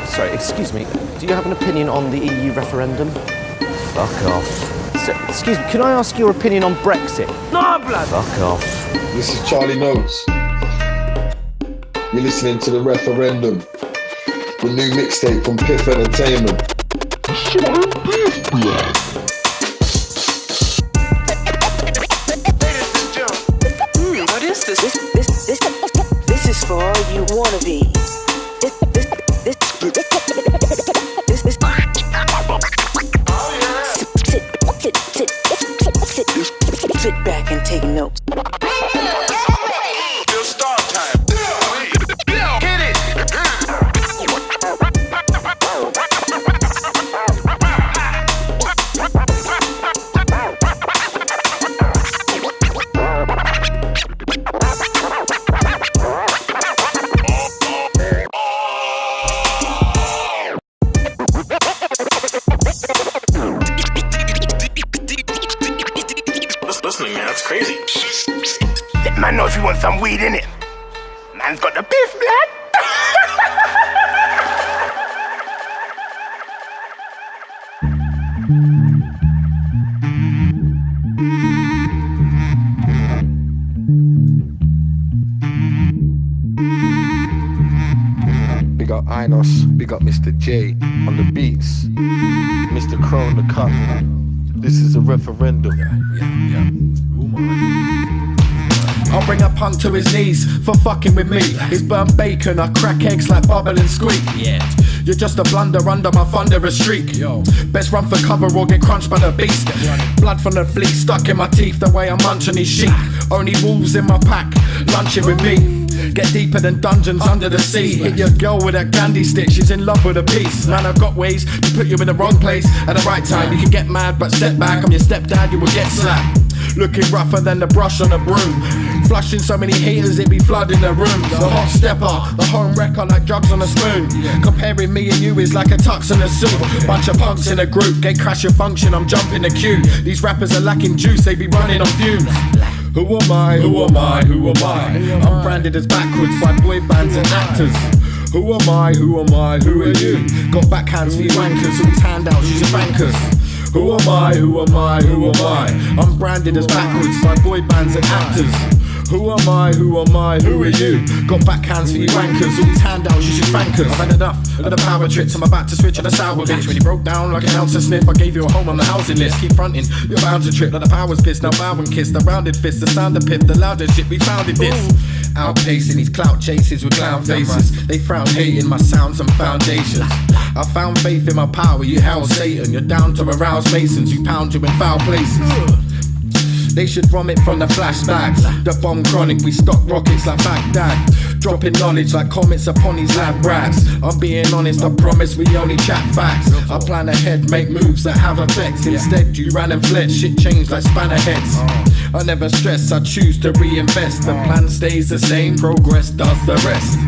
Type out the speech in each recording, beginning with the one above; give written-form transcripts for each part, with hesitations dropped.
Sorry, excuse me. Do you have an opinion on the EU referendum? Fuck off. So, excuse me, can I ask your opinion on Brexit? No, blood! Fuck off. This is Charlie Notes. You're listening to the Referendum, the new mixtape from PIFF Entertainment. What is this? This is for all you wannabes. Sit back and take notes. It's start time. Hit it. Listening, man, that's crazy. Let man know if you want some weed in it. Man's got the piff, blood. Big up Inos, big up Mr. J on the beats, Mista Crowe on the cut. This is a referendum. I'll bring a punk to his knees for fucking with me. It's burnt bacon, I crack eggs like bubble and squeak. Yeah. You're just a blunder under my thunderous streak. Yo. Best run for cover or get crunched by the beast. Blood from the fleet stuck in my teeth the way I'm munching these sheep. Only wolves in my pack, lunching with me. Get deeper than dungeons under the sea. Hit your girl with a candy stick, she's in love with a piece. Man, I've got ways to put you in the wrong place at the right time. You can get mad, but step back, I'm your stepdad, you will get slapped. Looking rougher than the brush on a broom. Flushing so many haters, it be flooding the room. The hot stepper, the home wrecker like drugs on a spoon. Comparing me and you is like a tux and a suit. Bunch of punks in a group, gate crash your function, I'm jumping the queue. These rappers are lacking juice, they be running on fumes. Who am I, who am I, who am I? I'm branded as backwards by boy bands and actors. Who am I, who am I, who are you? Got backhands for you wankers, all these handouts, use your bankers. Who am I, who am I, who am I? I'm branded as backwards by boy bands and actors. Who am I, who am I, who are you? Got backhands for you wankers, all these handouts, you should bankers. I've had enough of the power trips, I'm about to switch on a sour bitch. When you broke down like an ounce of sniff, I gave you a home on the housing list. Keep fronting, you're bound to trip like the power's pissed. Now bow and kiss, the rounded fist, the sound of piff, the loudest shit, we founded this. Outpacing these clout chases with clown faces. They frown hating my sounds and foundations. I found faith in my power, you hell Satan. You're down to arouse masons, you pound you in foul places. They should vomit from the flashbacks. The bomb chronic, we stock rockets like Baghdad. Dropping knowledge like comets upon these lab rats. I'm being honest, I promise we only chat facts. I plan ahead, make moves that have effects. Instead you ran and fled, shit changed like spanner heads. I never stress, I choose to reinvest. The plan stays the same, progress does the rest.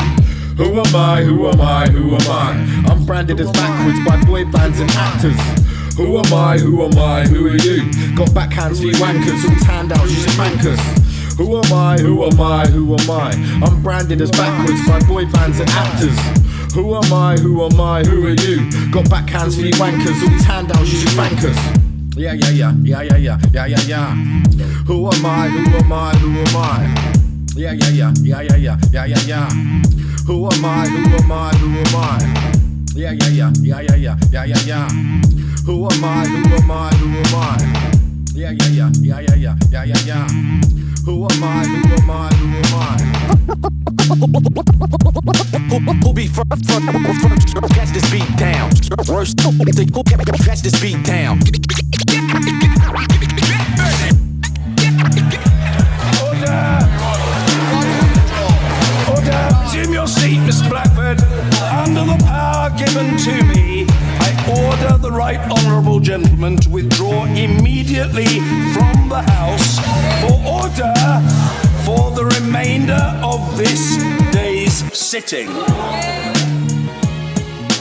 Who am I, who am I, who am I? I'm branded as backwards by boy bands and actors. Who am I, who am I, who are you? Got backhands for you wankers, all these handouts, you should bankers. Who am I, who am I, who am I? I'm branded as backwards by boy bands and actors. Who am I, who am I, who are you? Got backhands for you wankers, all these handouts, you should bankers. Yeah. Who am I, who am I, who am I? Yeah. Who am I, who am I, who am I? Yeah. Who am I, who am I, who am I? Yeah. Who am I, who am I, who am I? Who be front, catch this beat down. Worst, catch this beat down. Order, resume your seat, Mr. Blackford. Under the power given to me, I order the right honourable gentleman to withdraw immediately from the House for order for the remainder of this day's sitting.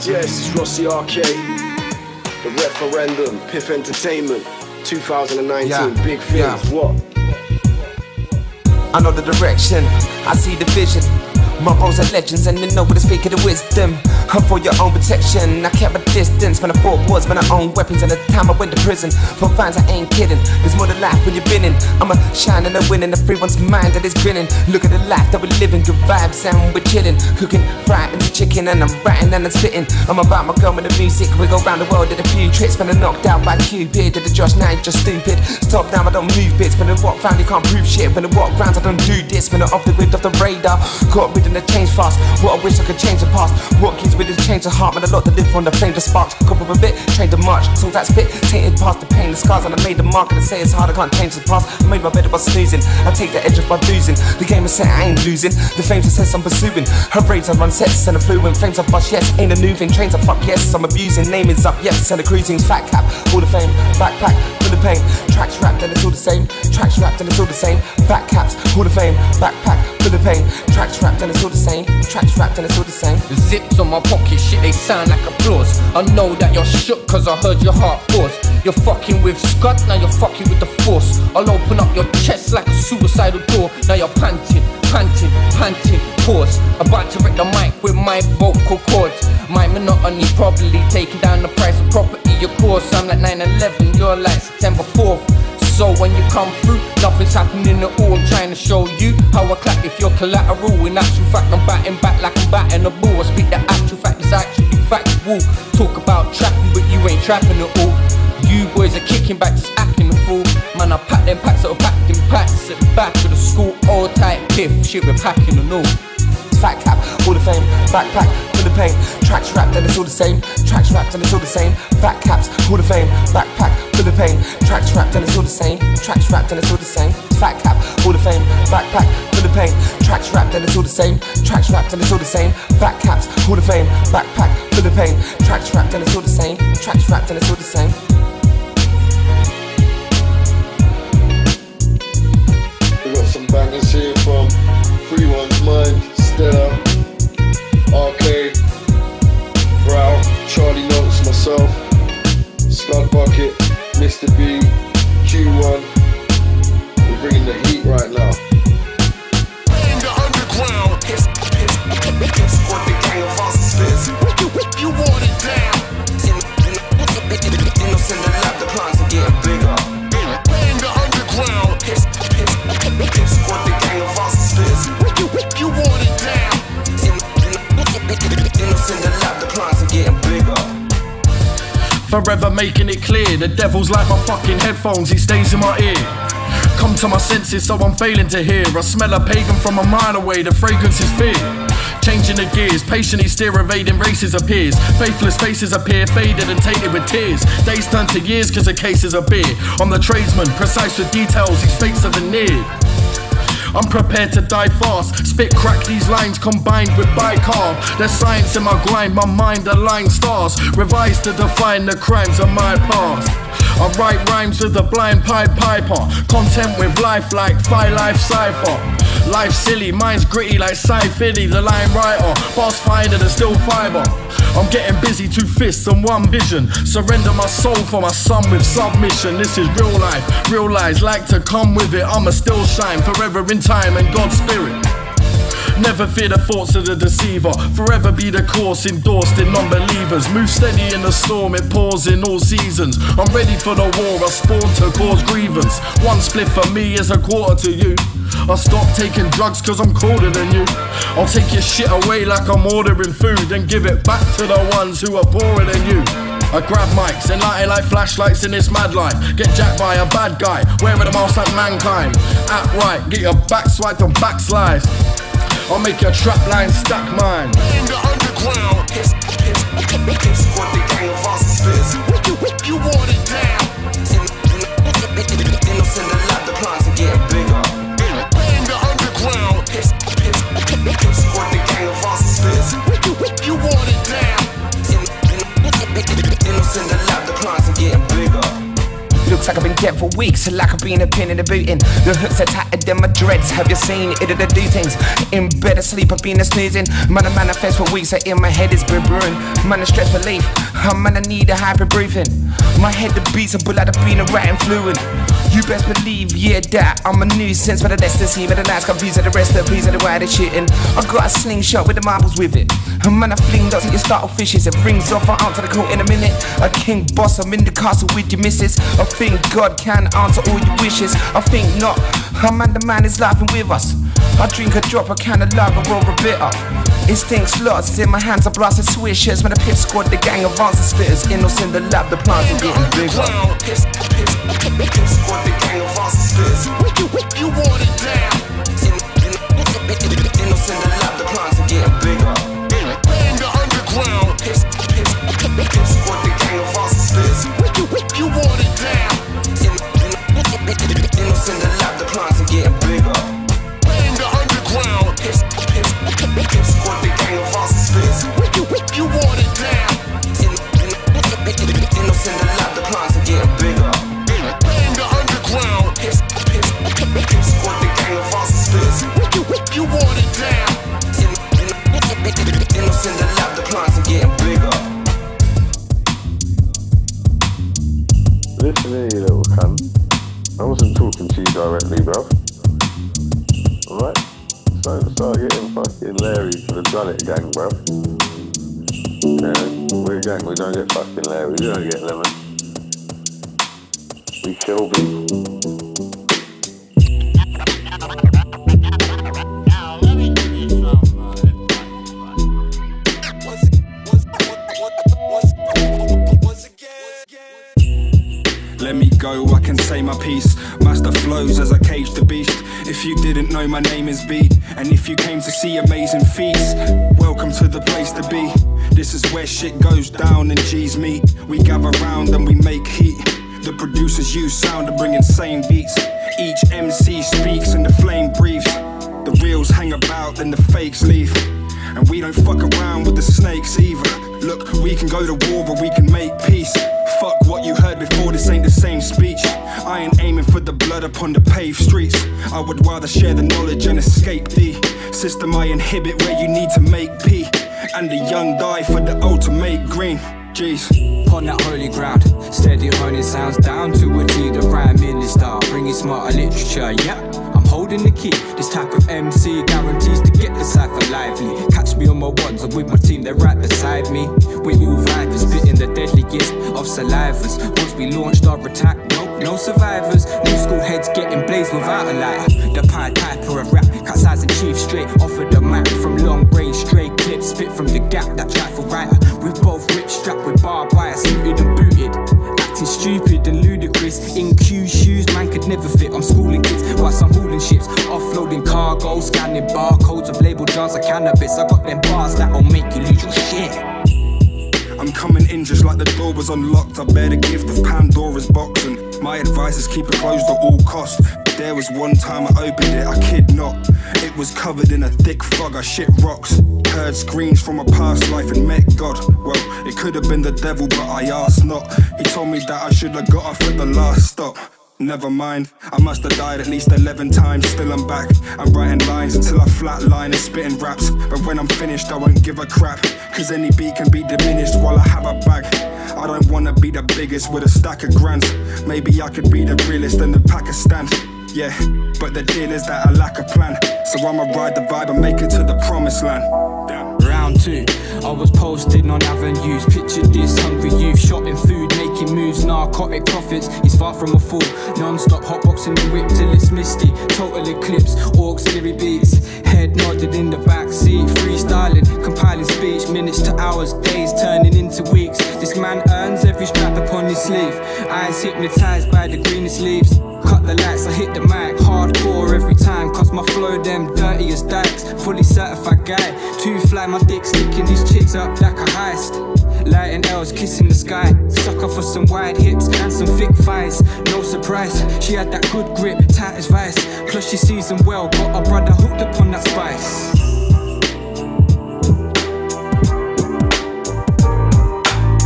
Yes, it's Rossi Ahkay, the Referendum, PIFF Entertainment, 2019, big things, what? I know the direction, I see the vision. My bros are legends and they know what to speak of the wisdom. And for your own protection, I kept my distance. When I fought wars, when I owned weapons. And the time I went to prison, for fines I ain't kidding. There's more to life when you're winning. I'm a shine and a winning. Everyone's mind that is grinning. Look at the life that we're living, good vibes and we're chilling. Cooking, frying the chicken and I'm writing and I'm spitting. I'm about my girl with the music. We go round the world, did a few tricks. When I knocked out by Cupid, did the Josh, now just stupid. Stop now, I don't move bits. When I walk round, you can't prove shit. When I walk round, I don't do this. When I'm off the grid, off the radar. Got rid of the change fast. What I wish I could change the past. What gives with this change of heart? Man, a lot to live on the flame, the sparks. Cop up a bit, train to march. So that spit, tainted past the pain, the scars. And I made the mark and I say it's hard, I can't change the past. I made my bed by snoozing. I take the edge off by losing. The game is set, I ain't losing. The flames are sets I'm pursuing. Her raids I run sets and affluent. Flames I bust, yes. Ain't a moving. Trains I fuck, yes. I'm abusing. Name is up, yes. And the cruising's fat cap. Hall of fame, backpack, full of pain. Tracks wrapped and it's all the same. Tracks wrapped and it's all the same. Fat caps, Hall of fame, backpack, full of pain. Tracks wrapped and it's all the same. Tracks wrapped and it's all the same. The zips on my pocket, shit, they sound like applause. I know that you're shook cause I heard your heart pause. You're fucking with Scud, now you're fucking with the force. I'll open up your chest like a suicidal door. Now you're panting, panting, panting, pause. About to wreck the mic with my vocal cords. My monotony probably taking down the price of property. Your course, I'm like 9/11, you're like September 4th. So when you come through, nothing's happening at all. I'm trying to show you how I clap if you're collateral. In actual fact, I'm batting back like I'm batting a ball. I speak the actual fact, it's actually factual. Talk about trapping, but you ain't trapping at all. You boys are kicking back, just acting a fool. Man, I pack them packs that are packed in packs at the back of the school. All tight PIFF, shit, we're packing and all. Fat cap, Hall of Fame, backpack, full of pain. Tracks wrapped and it's all the same. Tracks wrapped and it's all the same. Fat caps, Hall of Fame, backpack, full of pain. Tracks wrapped and it's all the same. Tracks wrapped and it's all the same. Fat cap, Hall of Fame, backpack, full of pain. Tracks wrapped and it's all the same. Tracks wrapped and it's all the same. Fat caps, Hall of Fame, backpack, full of pain. Tracks wrapped and it's all the same. Tracks wrapped and it's all the same. We got some bangers here from Free One's Mind, Stella, Ahkay, Brow, Charlie Notes, myself, SkudBukit, Mr. B, Q1. We're bringing the heat right now. In the underground, it's what the gang of us spits. You want it down. Innocent the lab, the plans are getting bigger. In the underground, it's what the gang of us spits. You want it down. Innocent the lab, the plans are getting bigger. Forever making it clear, the devil's like my fucking headphones, he stays in my ear. Come to my senses, so I'm failing to hear. I smell a pagan from a mile away, the fragrance is fear. Changing the gears, patiently steer, evading races appears. Faithless faces appear, faded and tainted with tears. Days turn to years cause the cases of beer. I'm the tradesman, precise with details, these fates are veneered. I'm prepared to die fast. Spit crack these lines combined with bicarb. There's science in my grind, my mind aligns stars. Revised to define the crimes of my past. I write rhymes with a blind pied piper. Content with life like Fi Life Cypher. Life silly, mine's gritty like Sci-Fiddy, the line writer. Boss finder, the still fiber. I'm getting busy, 2 fists and 1 vision. Surrender my soul for my son with submission. This is real life, real lies like to come with it. I'ma still shine, forever in time and God's spirit. Never fear the thoughts of the deceiver. Forever be the course endorsed in non-believers. Move steady in the storm, it pours in all seasons. I'm ready for the war, I spawn to cause grievance. 1 split for me is a quarter to you. I stop taking drugs cause I'm colder than you. I'll take your shit away like I'm ordering food and give it back to the ones who are poorer than you. I grab mics, enlighten like flashlights in this mad life. Get jacked by a bad guy, wearing a mask like mankind. Act right, get your back swiped and backslide. I'll make your trap line stack mine. In the underground, it's what the gang of us spits. You want it down. Innocent the lab, the plans are getting bigger. In the underground, it's what the gang of us spits. You want it down. Innocent the lab, the plans are getting bigger. Looks like I've been dead for weeks, like I've been a pin in the boot in. The hooks are tighter than my dreads. Have you seen it? It'll do things. In bed asleep, I've been a snoozing. Man, I manifest for weeks, so in my head it's been brewing. Man, I stress relief. Man, I need a hyper breathing. My head the beats, I pull out the bean and writing fluent. You best believe, yeah, that I'm a nuisance. But the destiny, but the last confused of the rest of the piece of the why they shitting. I got a slingshot with the marbles with it. Man, I fling dots at your startle fishes. It rings off, I'll answer the call in a minute. A king boss, I'm in the castle with your missus. I think God can answer all your wishes. I think not. Man, the man is laughing with us. I drink a drop, a can of lager or a bitter. It stinks lots, in my hands I blasted swishers. When the PIFF squad, the gang of answer spitters. Innos in the lab, the plants are getting bigger. PIFF squad, the gang of answer spitters. You want it down. Innos in the lab, the plants are getting bigger. In the underground. PIFF squad, the gang of answer spitters. You want it down. Innos in the lab, the plants are getting bigger. In the underground. PIFF squad, the gang of answer spitters. You want it down. Innos in the lab, the plants are getting bigger. In the underground. PIFF squad, the gang of answer spitters. You want it down. Innos in the lab, the plants are getting bigger. Listen here, you little cunt. I wasn't talking to you directly, bruv. Alright? Don't start getting fucking Larry for the Dullet gang, bruv. Yeah, we're a gang, we don't get fucking Larry, we don't get lemon. We kill people. Let me go, I can say my piece. Master flows as I cage the beast. If you didn't know, my name is B. And if you came to see amazing feats, welcome to the place to be. This is where shit goes down and G's meet. We gather round and we make heat. The producers use sound to bring insane beats. Each MC speaks and the flame breathes. The reals hang about and the fakes leave. And we don't fuck around with the snakes either. Look, we can go to war but we can make peace. Fuck what you heard before, this ain't the same speech. I ain't aiming for the blood upon the paved streets. I would rather share the knowledge and escape the system I inhibit where you need to make P. And the young die for the ultimate green. Jeez. On that holy ground, steady honing sounds down to a T, the rhyme minister, bringing smarter literature, yeah. I'm holding the key, this type of MC guarantees to get the cypher lively. Catch me on my ones, I'm with my team, they're right beside me. We're all vipers, spitting the deadliest of salivas. Once we launched our attack, no survivors. New school heads getting blazed without a lighter. The Pied Piper of rap, cut size and chief straight off of the map. From long range, straight clips, spit from the gap, that trifle writer. We've both ripped, strapped with barbed wire, suited and booted. Acting stupid and ludicrous, in Q shoes, man could never fit. I'm schooling kids whilst I'm hauling ships, offloading cargo, scanning barcodes of label jars of cannabis. I got them bars that'll make you lose your shit. I'm coming in just like the door was unlocked. I bear the gift of Pandora's box, and my advice is keep it closed at all costs. There was one time I opened it, I kid not. It was covered in a thick fog, I shit rocks. Heard screams from a past life and met God. Well, it could have been the devil, but I asked not. He told me that I should have got off at the last stop. Never mind, I must have died at least 11 times, still I'm back. I'm writing lines until I flatline and spitting raps. But when I'm finished I won't give a crap, cause any beat can be diminished while I have a bag. I don't wanna be the biggest with a stack of grands. Maybe I could be the realest in the Pakistan. Yeah, but the deal is that I lack a plan. So I'ma ride the vibe and make it to the promised land. Round 2, I was posted on avenues. Picture this hungry youth, shopping food, making moves. Narcotic profits, he's far from a fool. Non-stop hotboxing the whip till it's misty. Total eclipse, auxiliary beats. Head nodded in the backseat, freestyling, compiling speech. Minutes to hours, days turning into weeks. This man earns every strap upon his sleeve. Eyes hypnotized by the greenest leaves. Cut the lights, I hit the mic, hardcore every time. Cause my flow them dirty as dikes. Fully certified guy, too fly, my dick sticking these chicks up like a heist. Lighting L's, kissing the sky. Sucker for some wide hips and some thick thighs. No surprise, she had that good grip, tight as vice. Plus she sees them well, got a brother hooked upon that spice.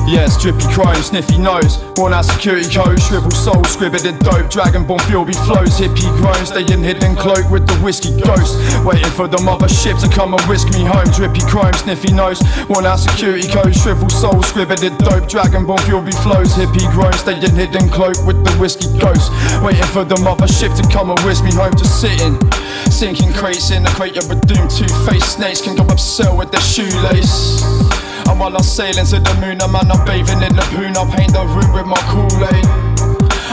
Yes, drippy chrome, sniffy nose, worn out security code, shriveled soul, scribbled in dope, dragonborn fury flows, hippie grown, staying hidden cloak with the whiskey ghost, waiting for the mothership to come and whisk me home. Drippy chrome, sniffy nose, worn out security code, shriveled soul, scribbled in dope, dragonborn fury flows, hippie grown, staying hidden cloak with the whiskey ghost, waiting for the mothership to come and whisk me home. Just sitting, sinking crates in the crate of a doomed two-faced snakes can go upsell with their shoelace. And while I'm sailing to the moon, I'm bathing in the poon. I'll paint the room with my Kool-Aid.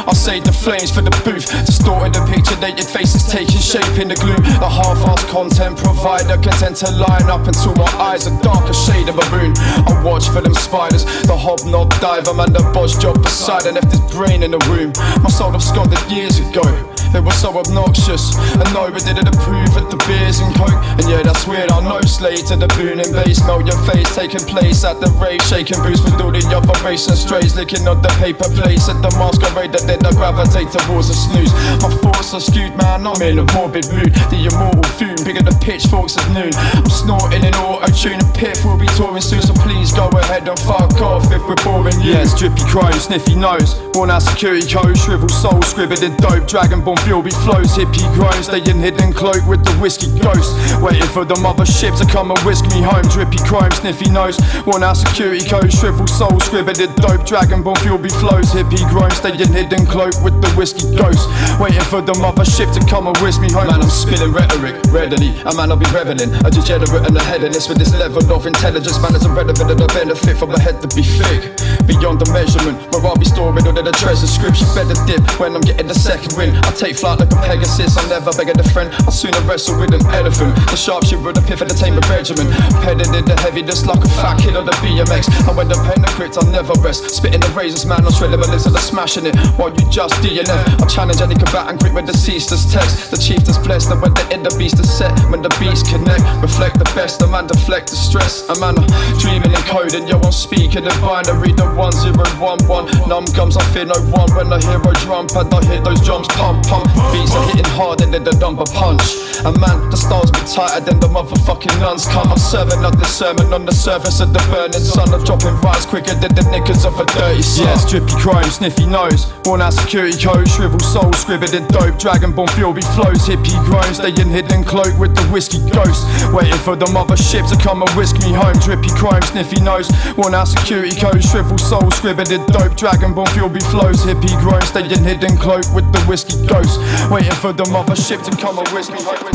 I'll save the flames for the booth, distorted the picture, naked faces taking shape in the gloom. The half-assed content provider content to line up until my eyes are dark, a shade of a moon. I watch for them spiders, the hobnob diver, man, the boss job beside, and left his brain in the room. My soul absconded years ago. It was so obnoxious, and nobody didn't approve of the beers and coke. And yeah, that's weird, I know Slay to the boon and bass. Melt your face, taking place at the rave, shaking boots with all the other race and strays, licking on the paper plates at the masquerade that then I gravitate towards a snooze. My thoughts are skewed, man, I'm in a morbid mood. The immortal fume, bigger than pitchforks at noon. I'm snorting in auto-tune, and PIFF will be touring soon, so please go ahead and fuck off if we're boring you. Yes, drippy chrome, sniffy nose, worn out security code, shriveled soul, scribbled in dope, dragonborn fury flows, hippie grown, staying hidden cloak with the whiskey ghost, waiting for the mothership to come and whisk me home. Drippy chrome, sniffy nose, worn out security code, shriveled soul, scribbled in dope, dragonborn fury flows, hippie grown, staying hidden cloak with the whiskey ghost, waiting for the mothership to come and whisk me home. Man, I'm spilling rhetoric readily, a man I'll be reveling, a degenerate and a hedonist with this level of intelligence. Man, it's irrelevant and a benefit from a head to be thick, beyond the measurement, where I'll be storing all of the treasure scripture. Better dip when I'm getting the second wind. I take flight like a Pegasus, I'm never begging a friend. I'll sooner wrestle with an elephant. The sharpshooter of the PIFF Entertainment Regiment, peddling in the heaviness like a fat kid on the BMX. And when the pen the crypt, I'll never rest. Spitting the razors, man, I'll shred them a lizard, I'm smashing it while you just DNF. I'll challenge any combatant quick when deceased is text. The chief is blessed, and when the end the beast is set, when the beats connect, reflect the best, a man deflect the stress. A man dreaming and coding, yo, I'm speaking in binary, the 1011. Numb gums, I fear no one when I hear a drum pad, I hear those drums pump, pump. Beats are hitting harder than the number punch. And man, the stars be tighter than the motherfucking nuns. Come, I'm serving up this sermon on the surface of the burning sun. I'm dropping rhymes quicker than the knickers of a dirty son. Yes, drippy chrome, sniffy nose, worn out security code, shriveled soul, scribbled in dope, dragonborn fury flows, hippie grown, staying hidden cloak with the whiskey ghost, waiting for the mothership to come and whisk me home. Drippy chrome, sniffy nose, worn out security code, shriveled soul, scribbled in dope, dragonborn fury flows, hippie grown, staying hidden cloak with the whiskey ghost, waiting for the mothership to come and whisk me home.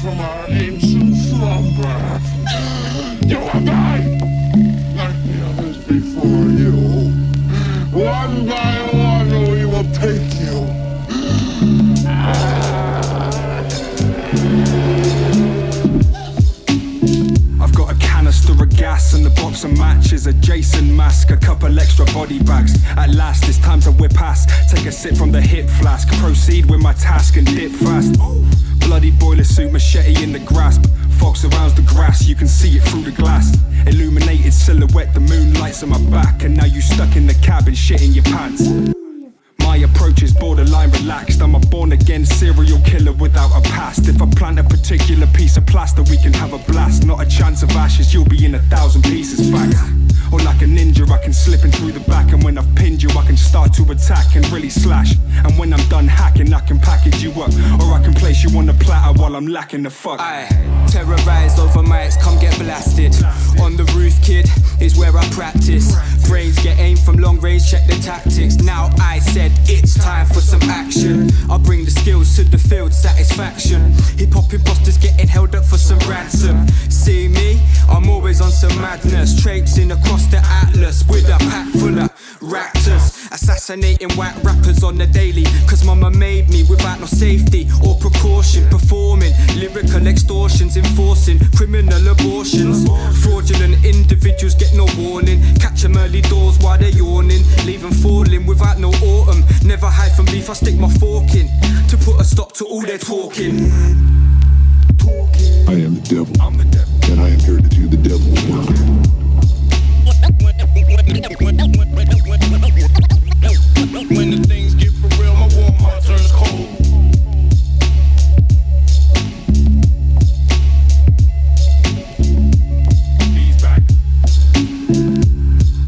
From our ancient slumber, you and I, like the others before you, one by one we will take you. I've got a canister of gas and a box of matches, a Jason mask, a couple extra body bags. At last, it's time to whip ass. Take a sip from the hip flask, proceed with my task and dip fast. Bloody boiler suit, machete in the grasp. Fox surrounds the grass, you can see it through the glass. Illuminated silhouette, the moonlight's on my back. And now you stuck in the cabin, shit in your pants. My approach is borderline relaxed. I'm a born-again serial killer without a past. If I plant a particular piece of plaster, we can have a blast. Not a chance of ashes, you'll be in 1,000 pieces, facts. Or like a ninja, I can slip in through the back. And when I've pinned you, I can start to attack and really slash. And when I'm done hacking, I can package you up. Or I can place you on the platter while I'm lacking the fuck. I terrorise over mics, come get blasted. On the roof, kid, is where I practice. Brains get aimed from long range, check the tactics. Now I said it's time for some action. I'll bring the skills to the field, satisfaction. Hip-hop imposters getting held up for some ransom. See me? I'm always on some madness. Traipsing across the atlas with a pack full of raptors. Assassins assassinating white rappers on the daily. Cause mama made me without no safety or precaution. Performing lyrical extortions, enforcing criminal abortions. Fraudulent individuals get no warning. Catch them early doors while they're yawning. Leave them falling without no autumn. Never hide from beef, I stick my fork in to put a stop to all their talking. I am the devil, and I am here to do the devil's work. When the things get for real, my warm heart turns cold.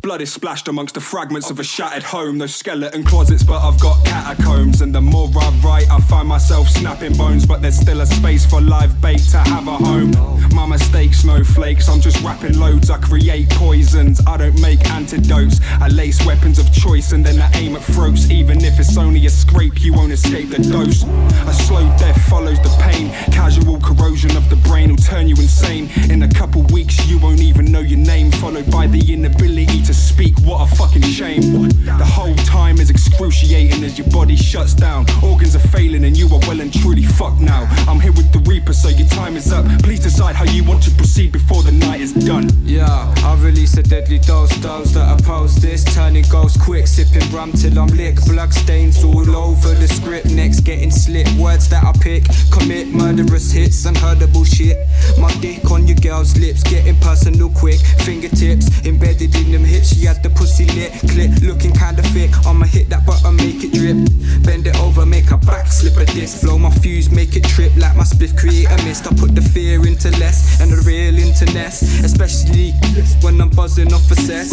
Blood is splashed amongst the fragments of a shattered home. Those skeleton closets, but I've got catacombs. And the more I write, I find myself snapping bones. But there's still a space for live bait to have a home. My mistakes, snowflakes, I'm just rapping loads. I create poisons, I don't make antidotes. I lace weapons of choice and then I aim at throats. Even if it's only a scrape, you won't escape the dose. A slow death follows the pain. Casual corrosion of the brain will turn you insane. In a couple weeks, you won't even know your name. Followed by the inability to speak, what a fucking shame. The whole time is excruciating as your body shuts down. Organs are failing and you are well and truly fucked now. I'm here with the Reaper, so your time is up. Please decide how you want to proceed before the night is done. Yeah, I release a deadly dose, those that oppose this. Turning ghost quick, sipping rum till I'm lick. Blood stains all over the script, next getting slit. Words that I pick, commit murderous hits, unheardable shit. My dick on your girl's lips, getting personal quick. Fingertips embedded in them hips. She had the pussy lit, clip looking kinda thick. I'ma hit that button, make it drip. Bend it over, make a back slip of this. Blow my fuse, make it trip like my spliff create a mist. I put the fear into less and the real into nest. Especially when I'm buzzing off a cess.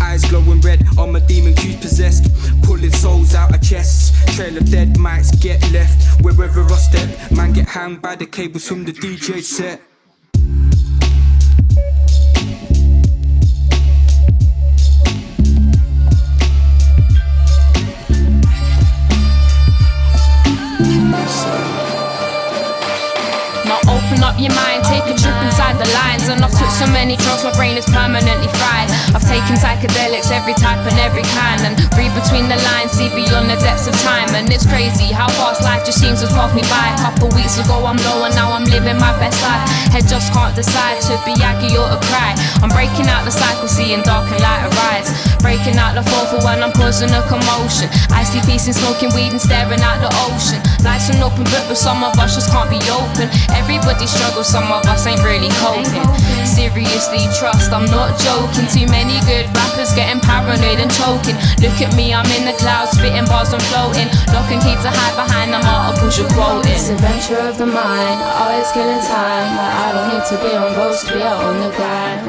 Eyes glowing red, all my demon cues possessed. Pulling souls out of chests. Trail of dead mics get left wherever I step. Man get hanged by the cables from the DJ set. Now open up your mind, take a trip inside the lines. And I've took so many drugs, my brain is permanently fried. I've taken psychedelics, every type and every kind. And read between the lines, see beyond the depths of time. And it's crazy how fast life just seems to pass me by. A couple weeks ago I'm low and now I'm living my best life. Head just can't decide to be aggy or to cry. I'm breaking out the cycle, seeing dark and light arise. Breaking out the fall for when I'm causing a commotion. I see peace in smoking weed and staring at the ocean. Life's an open book, but some of us just can't be open. Everybody struggles, some of us ain't really coping. Seriously, trust, I'm not joking. Too many good rappers getting paranoid and choking. Look at me, I'm in the clouds, spitting bars and floating. Lock and key to hide behind the articles you're quoting. It's an adventure of the mind, always killing time. I don't need to be on roads to be out on the grind.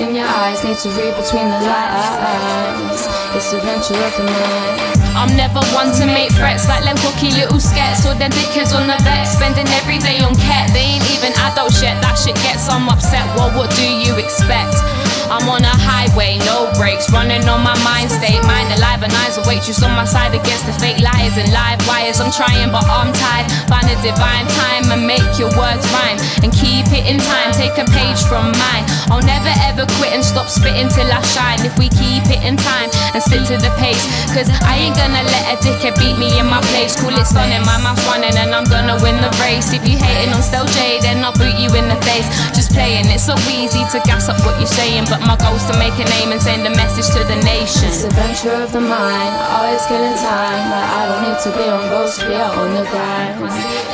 In your eyes, need to read between the lines. It's an adventure of the mind. I'm never one to make threats like them cocky little skets or them dickheads on the vet, spending every day on cat. They ain't even adults yet, that shit gets some upset. Well, what do you expect? I'm on a highway, no brakes, running on my mind state. Mind alive and eyes awake, just on my side against the fake lies and live wires. I'm trying but I'm tired, find a divine time and make your words rhyme. And keep it in time, take a page from mine. I'll never ever quit and stop spitting till I shine. If we keep it in time and stick to the pace, cause I ain't gonna let a dickhead beat me in my place. Call it stunning, my mouth's running and I'm gonna win the race. If you hating on StelJay, then I'll boot you in the face. Just playing, it's so easy to gas up what you're saying, but my goal's to make a name and send a message to the nation. It's an adventure of the mind, always killing time. I don't need to be on roads to be out on the grind.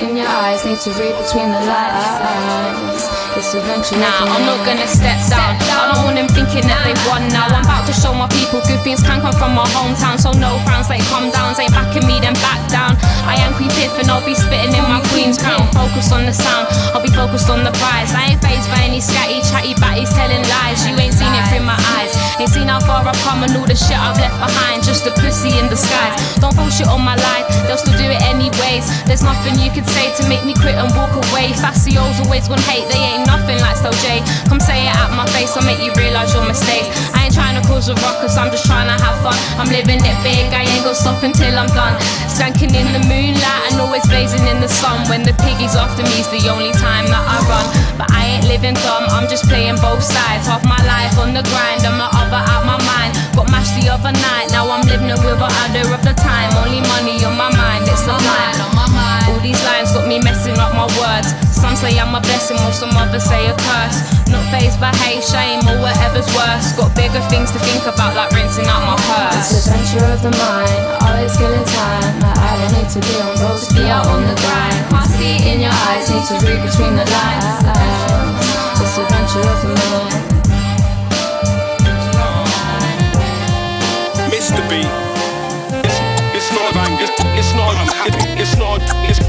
In your eyes, need to read between the lines. It's an adventure of the mind. I'm not gonna step down. I don't want them thinking that they won now. I'm about to show my people good things can come from my hometown. So no frowns, they come down, ain't backing me, then back down. I am PIFF and I'll be spitting in my queen's crown. Focus on the sound, I'll be focused on the prize. I ain't fazed by any scatty, chatty batties telling lies. You ain't seen it through my eyes, ain't seen how far I've come and all the shit I've left behind. Just a pussy in disguise. Don't throw shit on my life, they'll still do it anyways. There's nothing you could say to make me quit and walk away. Facio's always gonna hate, they ain't nothing like StelJay. Come say it out my face, I'll make you realise your mistakes. I ain't trying to cause a ruckus, I'm just trying to have fun. I'm living it big, I ain't gonna stop until I'm done. Skanking in the moonlight and always blazing in the sun. When the piggy's after me's the only time that I run. But I ain't living dumb, I'm just playing both sides. Half my life on the grind and my other out my mind. Got mashed the other night, now I'm living it with a other of the time. Only money on my mind, it's the line on my mind. All these lines got me messing up my words. Some say I'm a blessing while some others say a curse. Not fazed by hate, shame or whatever's worse. Got bigger things to think about like rinsing out my purse. It's the adventure of the mind, always killing time. I don't need to be on roads, be out on the grind. Can't see it in your eyes, need to read between the lines. It's the adventure of the mind. Mr. B.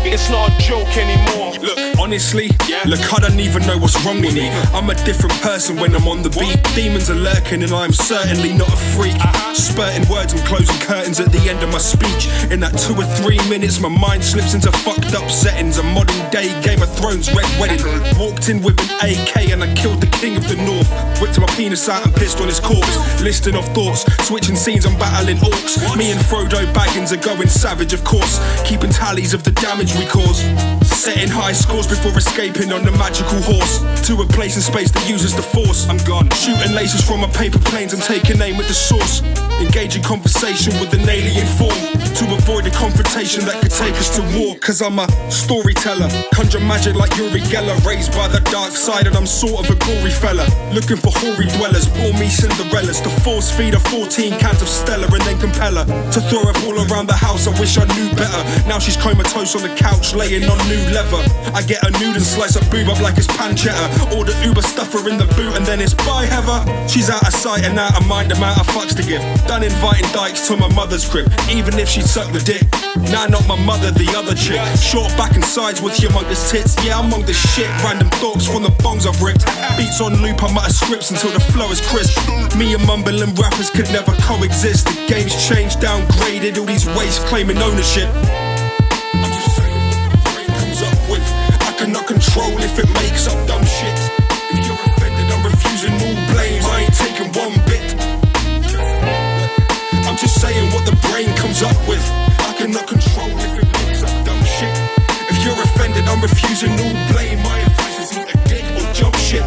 It's not a joke anymore. Look, honestly, look, I don't even know what's wrong with me. I'm a different person when I'm on the beat. Demons are lurking and I'm certainly not a freak. Spurting words and closing curtains at the end of my speech. In that 2 or 3 minutes, my mind slips into fucked up settings. A modern day Game of Thrones red wedding. Walked in with an AK and I killed the king of the north. Whipped my penis out and pissed on his corpse. Listing of thoughts, switching scenes, I'm battling orcs. Me and Frodo Baggins are going savage, of course. Keeping tallies of the damage we cause. Setting high scores before escaping on the magical horse. To a place and space that uses the force. I'm gone. Shooting lasers from my paper planes and taking aim at the source. Engaging conversation with an alien form. To avoid a confrontation that could take us to war. Cause I'm a storyteller. Conjure magic like Uri Geller. Raised by the dark side and I'm sort of a gory fella. Looking for hoary dwellers. Bore me Cinderellas. To force feed her 14 cans of Stella and then compel her to throw her all around the house. I wish I knew better. Now she's comatose on the couch laying on new leather. I get a nude and slice her boob up like it's pancetta. Order Uber, stuff her in the boot and then it's bye Heather. She's out of sight and out of mind, amount of fucks to give. Done inviting dykes to my mother's crib, even if she'd suck the dick. Nah, not my mother, the other chick. Short back and sides with humongous tits. Yeah, I'm among the shit, random thoughts from the bongs I've ripped. Beats on loop, I mutter scripts until the flow is crisp. Me and mumbling rappers could never coexist. The game's changed, downgraded, all these waste claiming ownership. I'm just saying what the brain comes up with. I cannot control if it makes up dumb shit. If you're offended, I'm refusing all blame. I ain't taking one bit. I'm just saying what the brain comes up with. I cannot control if it makes up dumb shit. If you're offended, I'm refusing all blame. My advice is eat a dick or jump shit.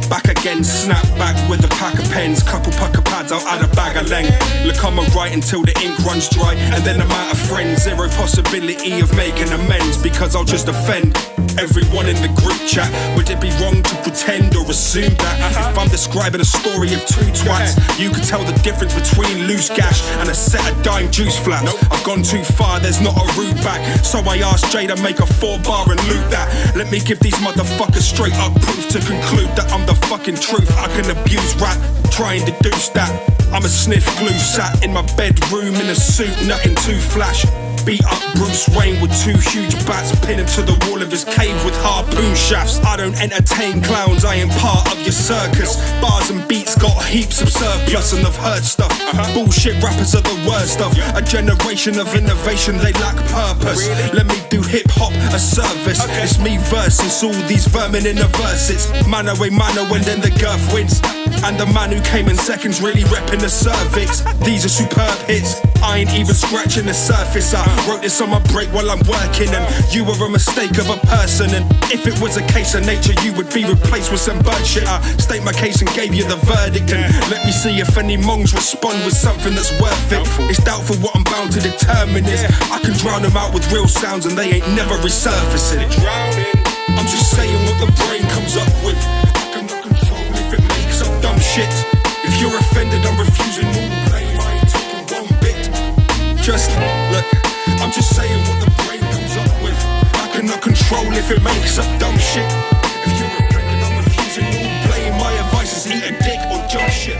Back again, snap back with a pack of pens. Couple pucker pads, I'll add a bag of length. Look, I'ma write until the ink runs dry. And then I'm out of friends. Zero possibility of making amends. Because I'll just offend everyone in the group chat. Would it be wrong to pretend or assume that if I'm describing a story of two twats, you could tell the difference between loose gash and a set of dime juice flaps? I've gone too far, there's not a route back. So I asked Jay to make a 4-bar and loot that. Let me give these motherfuckers straight up proof to conclude that I'm the fucking truth. I can abuse rap, try and deduce that. I'm a sniff glue, sat in my bedroom in a suit, nothing too flash. Beat up Bruce Wayne with 2 huge bats pinned to the wall of his cave with harpoon shafts. I don't entertain clowns, I am part of your circus. Bars and beats got heaps of surplus and I've heard stuff. Bullshit rappers are the worst of a generation of innovation, they lack purpose. Let me do hip-hop a service. It's me versus all these vermin in the verses. Mano a mano and then the girth wins. And the man who came in second's really repping the cervix. These are superb hits, I ain't even scratching the surface. I wrote this on my break while I'm working, and you were a mistake of a person. And if it was a case of nature, you would be replaced with some bird shit. I state my case and gave you the verdict, and let me see if any mongs respond with something that's worth it. It's doubtful what I'm bound to determine is I can drown them out with real sounds and they ain't never resurfacing. I'm just saying what the brain comes up with. I cannot control if it makes up dumb shit. If you're offended, I'm refusing all blame. I ain't taking one bit. Just look, I'm just saying what the brain comes up with. I cannot control if it makes up dumb shit. If you're offended, I'm refusing all blame. My advice is eat a dick or jump shit.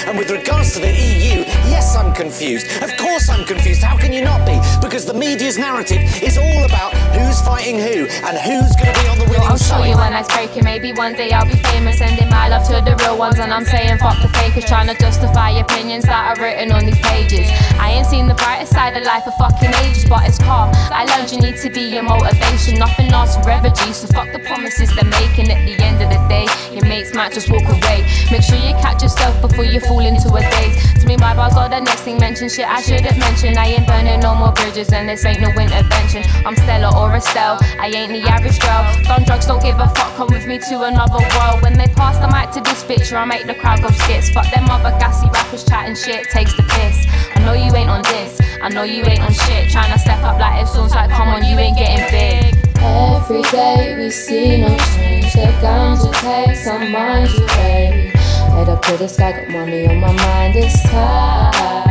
And with regards to the EU, yes, I'm confused. Of course I'm confused. How can you not be? Because the media's narrative is all about who's fighting who and who's going to be on the winning I'll show side. you when I break it. Maybe one day I'll be famous, sending my love to the real ones. And I'm saying fuck the fakers, trying to justify opinions that are written on these pages. I ain't seen the brightest side of life for fucking ages, but it's calm. I learned you need to be your motivation. Nothing lasts forever, G. So fuck the promises they're making. At the end of the day, your mates might just walk away. Make sure you catch yourself before you fall into a daze. To me, my bars are the next thing mentioned. Shit I shouldn't mention. I ain't burning no more bridges. bridges and this ain't no intervention. I'm Stella or Estelle, I ain't the average girl. Done drugs, don't give a fuck, come with me to another world. When they pass the mic to this bitch, I make the crowd go skits. Fuck them other gassy rappers chatting shit, takes the piss. I know you ain't on this, I know you ain't on shit. Tryna step up like if songs like come on, you ain't getting big. Every day we see no change. The ganja takes some mind away. Head up to the sky, got money on my mind this time.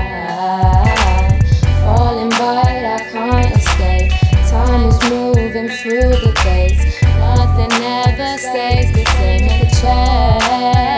Falling by, I can't escape. Time is moving through the days. Nothing ever stays the same. Make a change.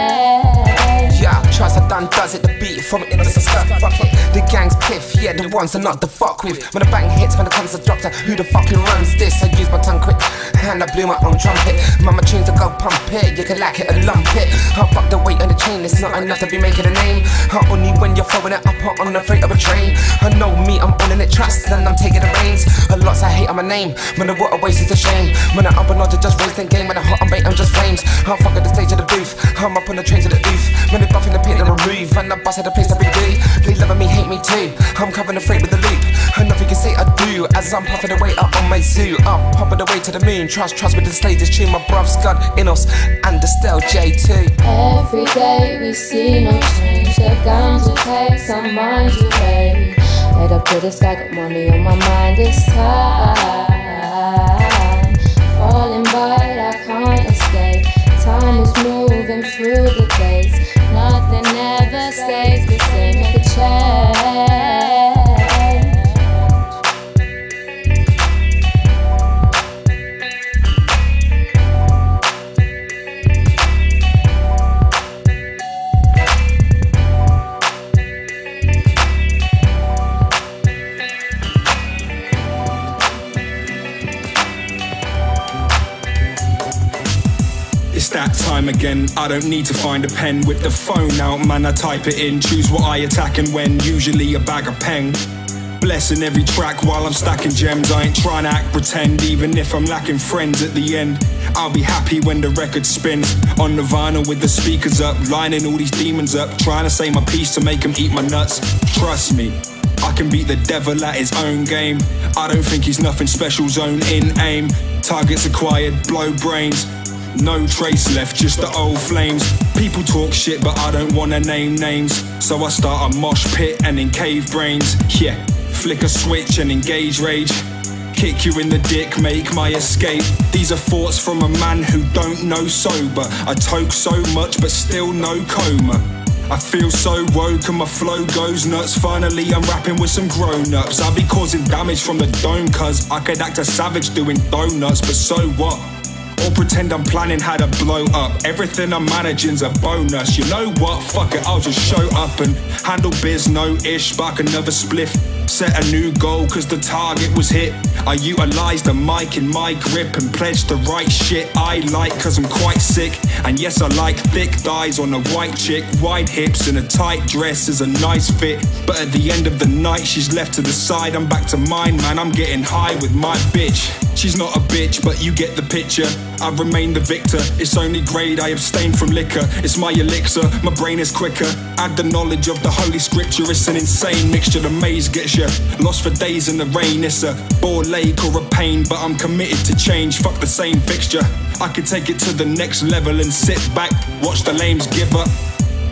Yeah, trust I done does it, the beat from it into the SkudBukit. The gang's piff, yeah, the ones are not to fuck with. When the bang hits, when the comes to drop, who the fucking runs this? I use my tongue quick, and I blew my own trumpet. Mama tunes to go pump it, you can like it or lump it. I'll fuck the weight on the chain, it's not enough to be making a name. Only when you're throwing it up on the freight of a train. I know me, I'm owning it, trust, and I'm taking the reins. A lots I hate on my name, when the water waste is a shame. When I up and on to just raise the game, when I hot and bait, I'm just flames. I'm fuck at the stage of the booth, I'm up on the train to the oof. When they buff in the pit, they remove, and I bust at the place that we do. They loving me, hate me too, I'm covering the freight with the loop. And nothing can say I do, as I'm puffing away up on my zoo. Up, pumping away to the moon, trust with the stage is tune. My bruv, Scud, Inos, and the StelJay too. Every day we see no change. The ganja takes some mind away. Head up to the sky, got money on my mind this time. Falling by, I can't escape. Time is moving through the days. Nothing ever stays the same. Make a change. It's that time again, I don't need to find a pen. Whip the phone out, man, I type it in. Choose what I attack and when, usually a bag of peng. Blessing every track while I'm stacking gems. I ain't trying to act pretend, even if I'm lacking friends at the end. I'll be happy when the record spins. On the vinyl with the speakers up, lining all these demons up. Trying to say my piece to make them eat my nuts. Trust me, I can beat the devil at his own game. I don't think he's nothing special, zone in aim. Targets acquired, blow brains. No trace left, just the old flames. People talk shit, but I don't wanna name names. So I start a mosh pit and in cave brains. Yeah, flick a switch and engage rage. Kick you in the dick, make my escape. These are thoughts from a man who don't know sober. I toke so much, but still no coma. I feel so woke and my flow goes nuts. Finally I'm rapping with some grown-ups. I'll be causing damage from the dome, cuz I could act a savage doing donuts, but so what? Or pretend I'm planning how to blow up. Everything I'm managing's a bonus. You know what? Fuck it, I'll just show up and handle biz, no ish, but I can never spliff. Set a new goal cause the target was hit. I utilised the mic in my grip and pledged the right shit I like cause I'm quite sick. And yes, I like thick thighs on a white chick. Wide hips and a tight dress is a nice fit. But at the end of the night she's left to the side. I'm back to mine, man, I'm getting high with my bitch. She's not a bitch, but you get the picture. I remain the victor, it's only grade, I abstain from liquor. It's my elixir, my brain is quicker. Add the knowledge of the holy scripture, it's an insane mixture. The maze gets you lost for days in the rain. It's a bore lake or a pain, but I'm committed to change. Fuck the same fixture, I could take it to the next level and sit back, watch the lames give up.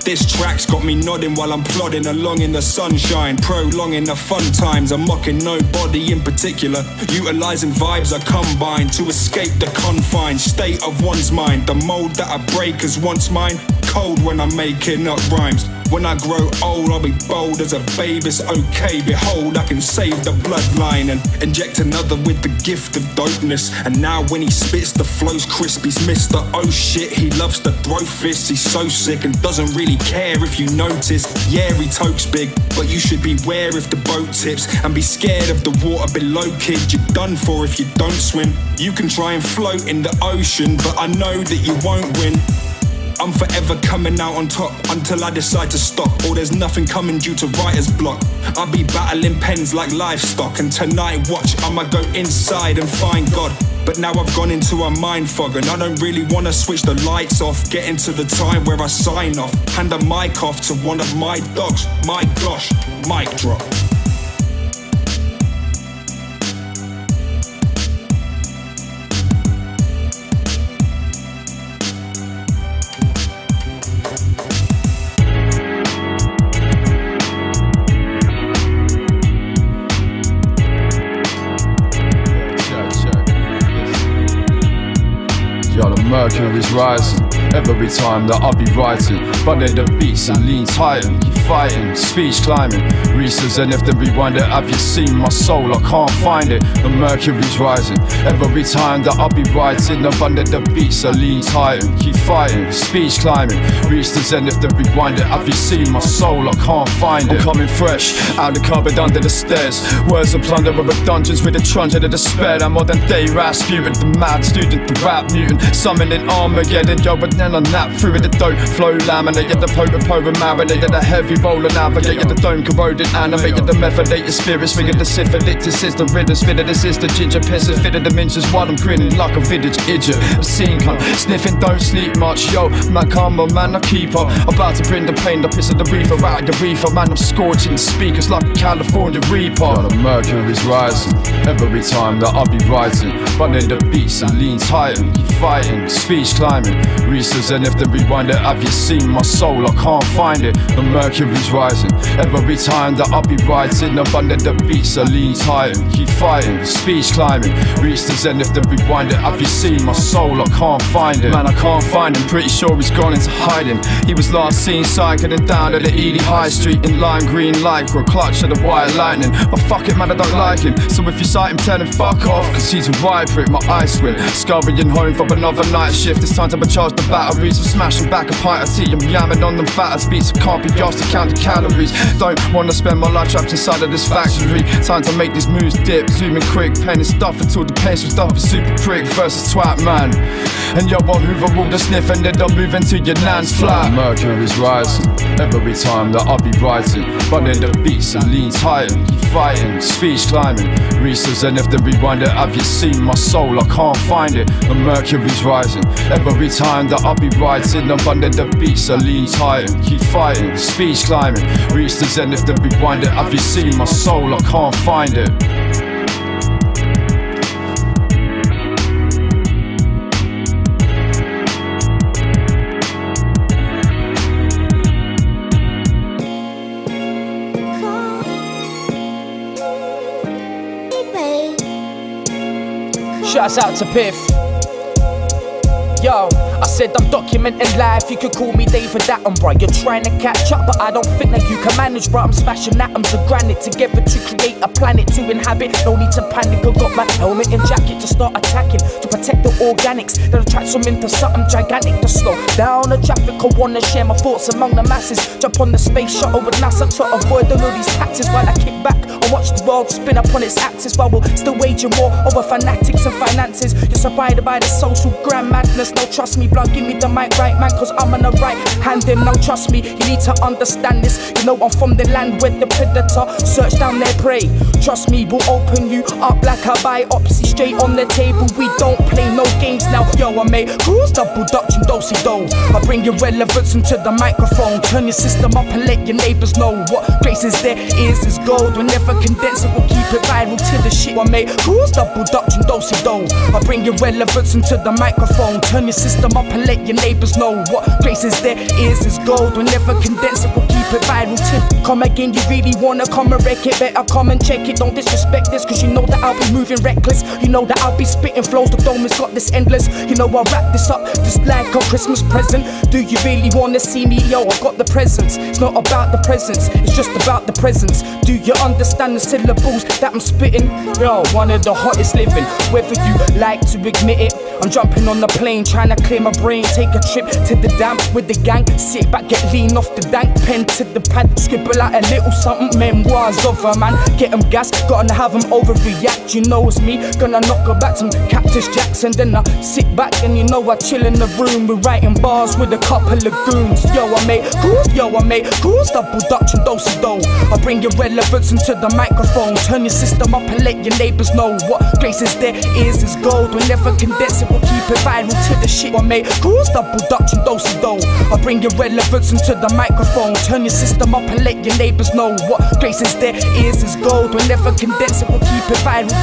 This track's got me nodding while I'm plodding along in the sunshine, prolonging the fun times. I'm mocking nobody in particular, utilising vibes I combine to escape the confined state of one's mind. The mold that I break is once mine, cold when I'm making up rhymes. When I grow old, I'll be bold as a babe, it's okay. Behold, I can save the bloodline and inject another with the gift of dopeness. And now when he spits, the flow's crisp. He's Mr. Oh shit, he loves to throw fists. He's so sick and doesn't really care if you notice. Yeah, he tokes big, but you should beware if the boat tips. And be scared of the water below, kid. You're done for if you don't swim. You can try and float in the ocean, but I know that you won't win. I'm forever coming out on top until I decide to stop, or there's nothing coming due to writer's block. I'll be battling pens like livestock, and tonight watch, I'ma go inside and find God. But now I've gone into a mind fog and I don't really wanna switch the lights off. Get into the time where I sign off, hand a mic off to one of my dogs. My gosh, mic drop. mercury's rising every time that I be writing. But then the beats and lean tighten, keep fighting, speech climbing. Reese's and if they rewind it, have you seen my soul? I can't find it. The mercury's rising every time that I be writing. But then the beats are lean tighten, keep fighting, speech climbing. Reese's and if they rewind it, have you seen my soul? I can't find it. I'm coming fresh out the cupboard under the stairs. Words of plunder of dungeons with the truncheon of despair. I'm more than day Rasputin, the mad student, the rap mutant, summoning Armageddon. Yo, but then I nap through it, the dope flow laminate. Yeah, the potent marinate, yeah, the heavy roller navigate. Yeah, the dome corroded animate, yeah, the methylated spirits. Figure the syphilitis is the riddance. Fitted this is the ginger pisses. Fitted the minches while I'm grinning like a vintage idiot. I've seen cunt sniffing, don't sleep much. Yo, man, come on, man, I keep up. About to bring the pain, the piss of the reefer out of your reefer. Man, I'm scorching the speakers like a California Reaper. The mercury's rising every time that I be writing. But then the beats and lean tighten, keep fighting, speech climbing. Reese's and if they rewind it, have you seen my soul? I can't find it. The mercury's rising every time that I be writing. But then the beats are lean tighten, keep fighting, speech climbing. Reese's and if they rewind it, have you seen my soul? I can't find it. Man, I can't find him, pretty sure he's gone into hiding. He was last seen cycling down at the Ely High Street in lime green lycra, clutch of the white lightning. But fuck it, man, I don't like him. So if you sight him, tell him fuck off, cause he's a wide prick, my ice win. Scurrying home from another night shift. It's time to recharge the batteries. I'm smashing back a pint of tea. I'm yamming on them fatter beats. I can't be asked to count the calories. Don't wanna spend my life trapped inside of this factory. Time to make these moves dip, zooming quick, penning stuff until the pencil stuff is super prick versus twat man. And yo, I'll hoover all the sniff and then I'll move into your nan's flat. Mercury's rising every time that I be writing. But then the beats and lean tighten, keep fighting, speech climbing. Reese's and if they rewind it, have you seen my soul? I can't find it. The mercury's rising every time that I be writing. But then the beats are lean tighten, keep fighting, speech climbing. Reese's and if they rewind it, have you seen my soul? I can't find it. Shouts out to PIFF. Yo, I said I'm documenting life, you could call me David Attenborough. You're trying to catch up, but I don't think that you can manage, bro. I'm smashing atoms of granite together to create a planet to inhabit. No need to panic, I got my helmet and jacket to start attacking, to protect the organics that attracts them into something gigantic. To slow down the traffic, I wanna share my thoughts among the masses. Jump on the space shuttle with NASA to avoid all these taxes while I kick back and watch the world spin upon its axis, while we're still waging war over fanatics and finances. You're surrounded by the social grand madness. No, trust me, blood, give me the mic right, man, cause I'm on the right hand him. Now trust me, you need to understand this. You know I'm from the land where the predator search down their prey. Trust me, we'll open you up like a biopsy, straight on the table. We don't play no games now. Yo, I made cruise double dutch and do-si-do. I bring your relevance into the microphone. Turn your system up and let your neighbors know what places there is gold. We'll never condense it, we'll keep it viral to the shit. I made cruise double dutch and do-si-do. I bring your relevance into the microphone. Turn your system up and let your neighbors know what places there is gold. We'll never condense it, we'll keep it viral till. Come again, you really wanna come and wreck it? Better come and check it, don't disrespect this, cause you know that I'll be moving reckless. You know that I'll be spitting flows, the dome has got this endless. You know I'll wrap this up just like a Christmas present. Do you really wanna see me? Yo, I've got the presents. It's not about the presents, it's just about the presents. Do you understand the syllables that I'm spitting? Yo, one of the hottest living, whether you like to admit it. I'm jumping on the plane, trying to clear my brain. Take a trip to the dam with the gang. Sit back, get lean off the dank. Pen to the pad, scribble out a little something. Memoirs of a man, get them gas. Gotta have them overreact, you know it's me. Gonna knock her back some Cactus Jackson. Then I sit back and you know I chill in the room. We're writing bars with a couple of goons. Yo, I made cruise, double dutch and do-si-do. I bring your relevance into the microphone. Turn your system up and let your neighbors know what places there is gold. We'll never condense it, we'll keep it viral to the shit. I made cruise, double dutch and do-si-do. I bring your relevance into the microphone. Turn your system up and let your neighbors know what places there is gold. We'll never condense it, we'll keep it viral.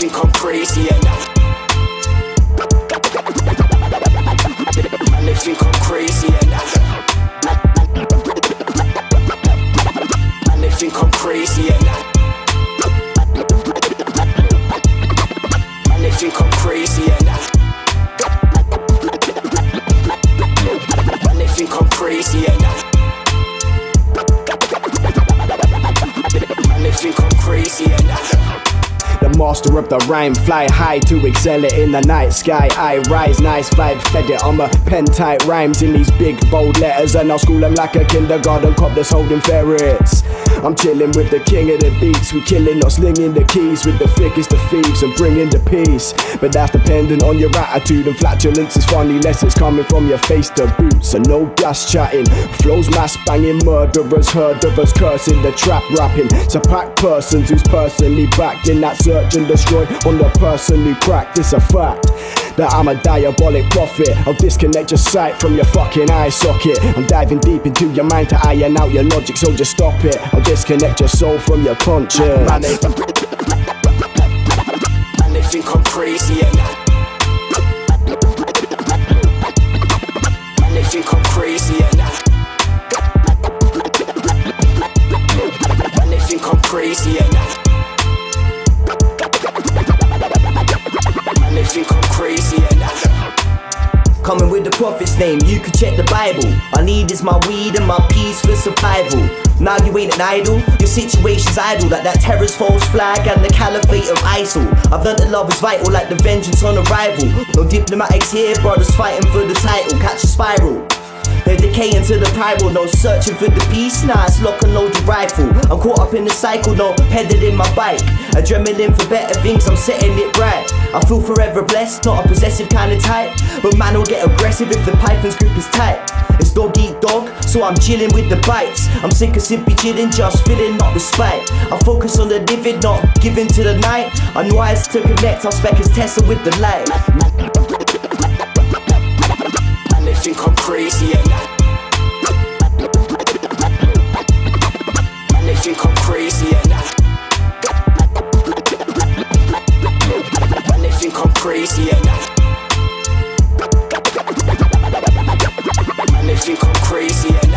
think I'm crazy and and they think I'm crazy and and they think I'm crazy and they think I'm crazy and they think I'm crazy and they think I'm crazy and the master of the rhyme, fly high to excel it in the night sky. I rise, nice vibe, fed it. I'm a pen tight rhymes in these big bold letters, and I'll school them like a kindergarten cop that's holding ferrets. I'm chilling with the king of the beats. We killing, not slinging the keys with the thickest of thieves and bringing the peace. But that's dependent on your attitude, and flatulence is funny less it's coming from your face to boots. And no gas chatting, flows mass banging, murderers heard of us cursing, the trap rapping. So pack persons who's personally backed in that search and destroy on the person who cracked. It's a fact that I'm a diabolic prophet. I'll disconnect your sight from your fucking eye socket. I'm diving deep into your mind to iron out your logic, so just stop it. I'll disconnect your soul from your conscience. Man, they think I'm crazy and they think I'm crazy and they think I'm crazy and they think I'm crazy and coming with the prophet's name, you can check the Bible. I need is my weed and my peace for survival. Now you ain't an idol, your situation's idle, like that terrorist false flag and the caliphate of ISIL. I've learned that love is vital, like the vengeance on arrival. No diplomatics here, brothers fighting for the title. Catch a spiral, they're decaying to the pyro. No searching for the peace, nah, it's lock and load your rifle. I'm caught up in the cycle, no pedaling my bike. Adrenaline for better things, I'm setting it right. I feel forever blessed, not a possessive kind of type, but man will get aggressive if the python's grip is tight. It's dog eat dog, so I'm chilling with the bites. I'm sick of simply chilling, just feeling, not respite. I focus on the living, not giving to the night. I'm wise to connect, I'll spec as Tesla with the light. And they think I'm crazy and they think I'm crazy and they think I'm crazy and they think I'm crazy and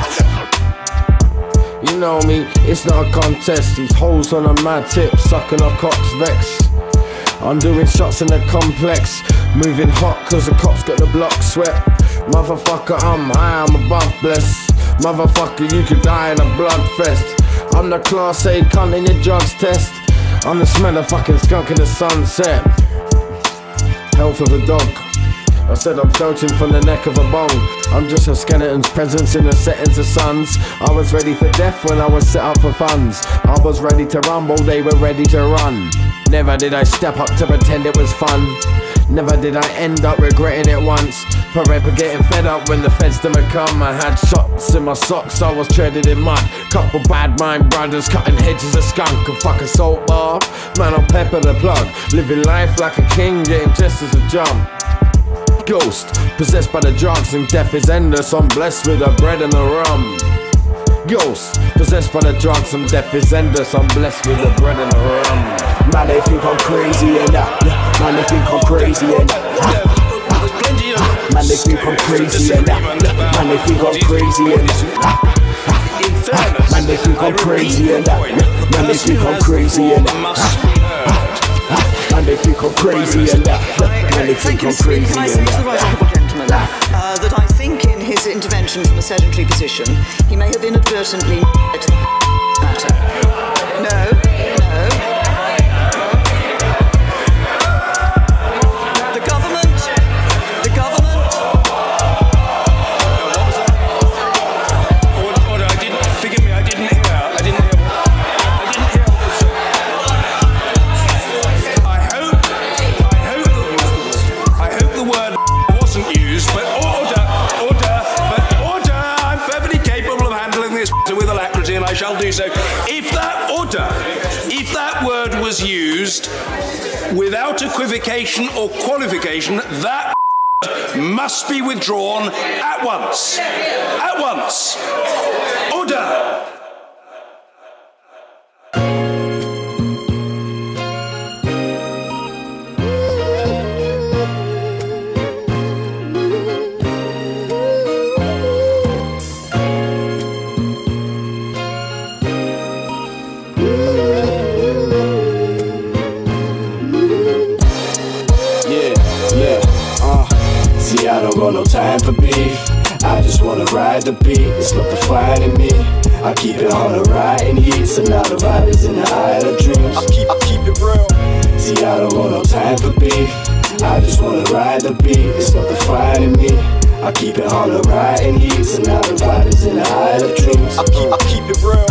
you know me, it's not a contest. These hoes on a mad tip, sucking off cocks vex. I'm doing shots in the complex, moving hot cause the cops got the block swept. Motherfucker, I'm high, I'm above blessed. Motherfucker, you could die in a blood fest. I'm the class A cunt in your drugs test. I'm the smell of fucking skunk in the sunset. Health of a dog. I said I'm filching from the neck of a bone. I'm just a skeleton's presence in the settings of suns. I was ready for death when I was set up for funds. I was ready to rumble, they were ready to run. Never did I step up to pretend it was fun. Never did I end up regretting it once. Forever getting fed up when the feds didn't come. I had shots in my socks, I was treaded in mud. Couple bad mind brothers cutting hedges of skunk. A fucking salt bar, man I'll pepper the plug. Living life like a king, getting just as a jump. Ghost, possessed by the drugs and death is endless. I'm blessed with the bread and the rum. Ghost, possessed by the drugs and death is endless. I'm blessed with the bread and the rum. Man, they think I'm crazy and that. Man, they think I'm crazy and that. Man, they think I'm crazy and that. Man, they think I'm crazy and that. Man, they think I'm crazy and that. Man, they think I'm crazy and that. Man, they think I'm crazy and that. Man, they think I'm crazy and that. That I think in his intervention from a sedentary position, he may have inadvertently matter. No. The government. Order, forgive me, I didn't hear what was said. I hope the word wasn't used, but order, I'm perfectly capable of handling this with alacrity and I shall do so. If that word was used without equivocation or qualification, that must be withdrawn at once. At once. Order. got no time for beef. I just wanna ride the beat, it's not defining me. I keep it on the riding heat, so now the vibe is in the Isle of Dreams. I keep it real. See, I don't got no time for beef. I just wanna ride the beat, it's not defining me. I keep it on the riding heat, so now the vibe is in the Isle of Dreams. I keep it real.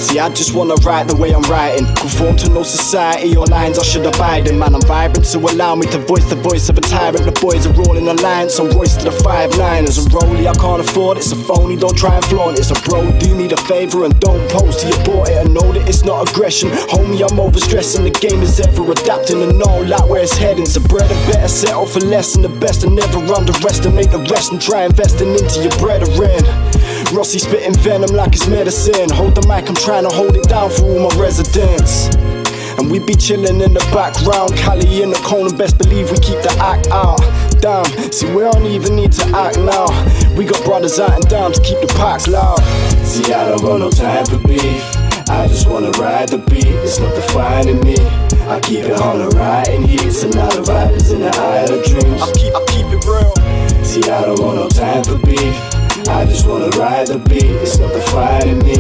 See, I just wanna write the way I'm writing. Conform to no society or lines I should abide in. Man, I'm vibrant, so allow me to voice the voice of a tyrant. The boys are all in alliance, I'm Royce to the 5'9". A rollie I can't afford, it's a phony, don't try and flaunt it. It's a bro, do me the favour and don't post till you bought it. And know that it's not aggression, homie, I'm overstressing. The game is ever adapting and all that where it's heading. So bread and better settle for less than the best. And never underestimate the rest and try investing into your brethren. Rossi spitting venom like it's medicine. Hold the mic, I'm trying to hold it down for all my residents. And we be chillin' in the background, Cali in the corner, best believe we keep the act out. Damn, see we don't even need to act now. We got brothers out and down to keep the packs loud. See, I don't got no time for beef. I just wanna ride the beat, it's not defining me. I keep it on the riding heat, so now the vibe is in the Isle of Dreams. I keep it real. See, I don't got no time for beef. I just wanna ride the beat, it's not defining me.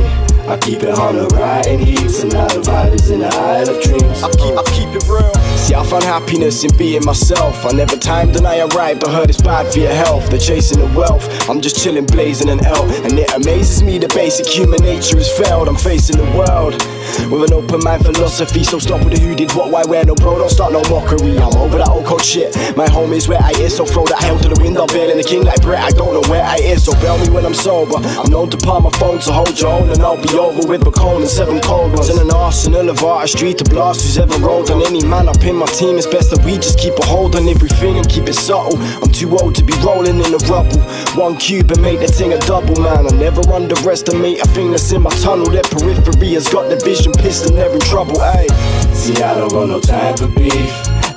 I keep it on the riding heat, so now the vibe is in the Isle of Dreams. I keep it real. See, I found happiness in being myself. I never timed and I arrived, I heard it's bad for your health. They're chasing the wealth, I'm just chilling, blazing an L. And it amazes me the basic human nature has failed. I'm facing the world with an open mind philosophy. So stop with the who did what, why, where, no bro, don't start no mockery. I'm over that old cold shit, my home is where I is. So throw that hell to the wind, I'm bailing the king like Brett. I don't know where I is, so bail me when I'm sober. I'm known to palm my phone, so hold your own and I'll be over with a cold and 7 cold ones. In an arsenal of artistry to blast who's ever rolled on any man up in my team. It's best that we just keep a hold on everything and keep it subtle. I'm too old to be rolling in the rubble. One cube and make the thing a double, man. I never underestimate a thing that's in my tunnel. Their periphery has got the vision pissed and they're in trouble, ayy. See, I don't got no time for beef.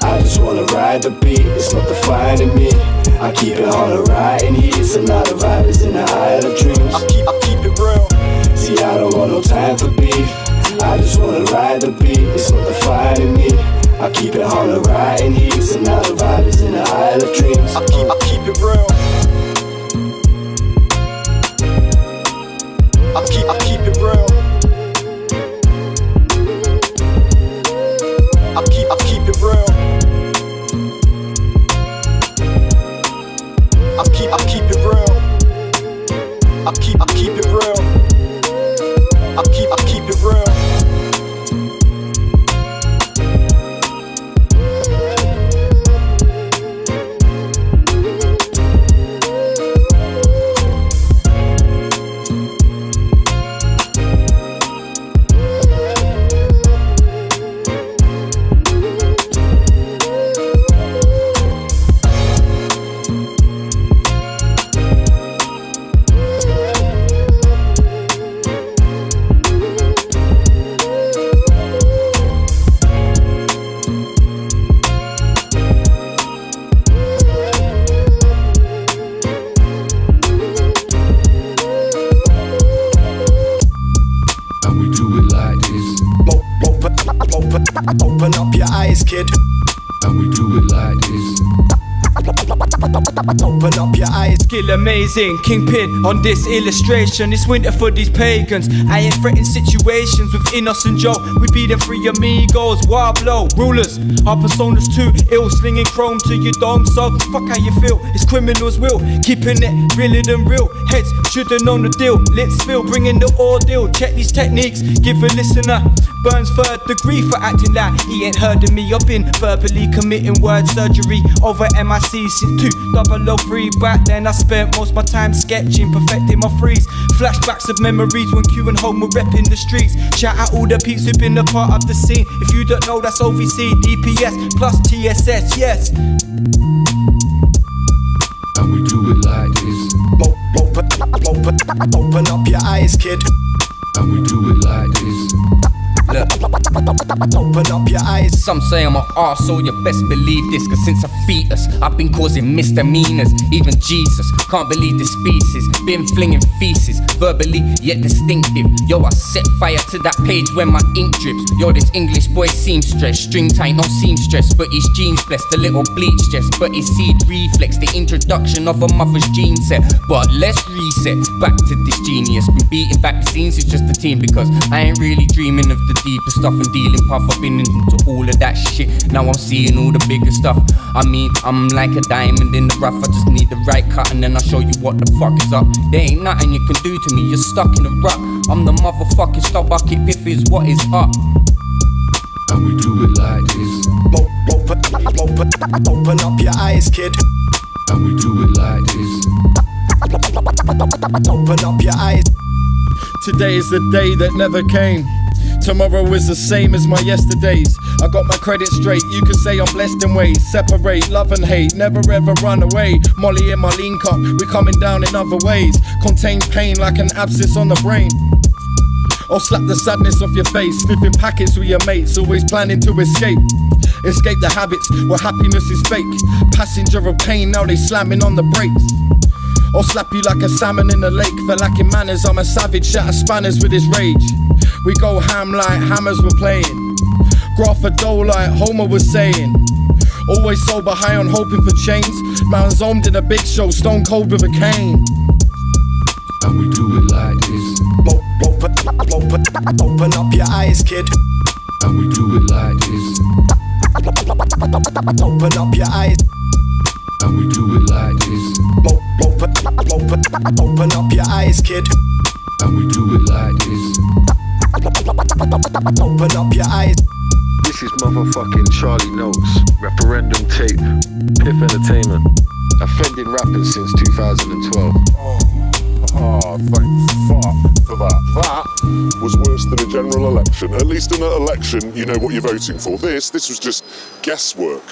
I just wanna ride the beat, it's not defining me. I keep it on the riding heat, so now the vibe is in the Isle of Dreams. I keep it real. See, I don't got no time for beef. I just wanna ride the beat, it's not defining me. I keep it on the riding heat, so now the vibe is in the Isle of Dreams. I keep it real. I keep it real. I keep it real. I keep it real. I keep it real. I keep it real. Open up your eyes, kid. And we do it like this. Open up your eyes. Skill amazing, kingpin on this illustration. It's winter for these pagans. I ain't threatening situations with Inos and Joe. We be the 3 amigos, wild blow rulers. Our personas too ill, slinging chrome to your dome. So fuck how you feel, it's criminals will. Keeping it realer than real. Heads should've known the deal. Let's spill, bringing the ordeal. Check these techniques, give a listener Burns 3rd degree for acting like he ain't heard of me. I've been verbally committing word surgery over MIC since 2003. Back then I spent most my time sketching, perfecting my freeze. Flashbacks of memories when Q and Home were repping the streets. Shout out all the peeps who've been a part of the scene. If you don't know, that's OVC, DPS plus TSS, yes. And we do it like this. Open up your eyes, kid. And we do it like this. Look. Open up your eyes. Some say I'm an arsehole, you best believe this, cause since a fetus I've been causing misdemeanors. Even Jesus can't believe this species. Been flinging feces, verbally yet distinctive. Yo, I set fire to that page when my ink drips. Yo, this English boy seamstress, string tight, no seamstress, but his jeans blessed, a little bleach just, but his seed reflex, the introduction of a mother's gene set. But let's reset, back to this genius. Been beating back the scenes, it's just a team, because I ain't really dreaming of the deeper stuff and dealing puff. I've been into all of that shit, now I'm seeing all the bigger stuff. I mean, I'm like a diamond in the rough, I just need the right cut and then I'll show you what the fuck is up. There ain't nothing you can do to me, you're stuck in a rut. I'm the motherfucking SkudBukit, PIFF is what is up. And we do it like this. Open up your eyes, kid. And we do it like this. Open up your eyes. Today is the day that never came. Tomorrow is the same as my yesterdays. I got my credit straight, you can say I'm blessed in ways. Separate love and hate, never ever run away. Molly in my lean cup, we coming down in other ways. Contain pain like an abscess on the brain. Or slap the sadness off your face. Flipping packets with your mates, always planning to escape. Escape the habits where happiness is fake. Passenger of pain, now they slamming on the brakes. Or slap you like a salmon in the lake. For lacking manners, I'm a savage, shatter spanners with his rage. We go ham like hammers were playing. Graph a dough like Homer was saying. Always sober, high on hoping for change. Man zomed in a big show, stone cold with a cane. And we do it like this. Open up your eyes, kid. And we do it like this. Open up your eyes. And we do it like this. Open up your eyes, kid. And we do it like this. Open up your eyes. This is motherfucking Charlie Notes, Referendum Tape, PIFF Entertainment, offending rappers since 2012. Thank fuck for that. That was worse than a general election. At least in an election, you know what you're voting for. This was just guesswork.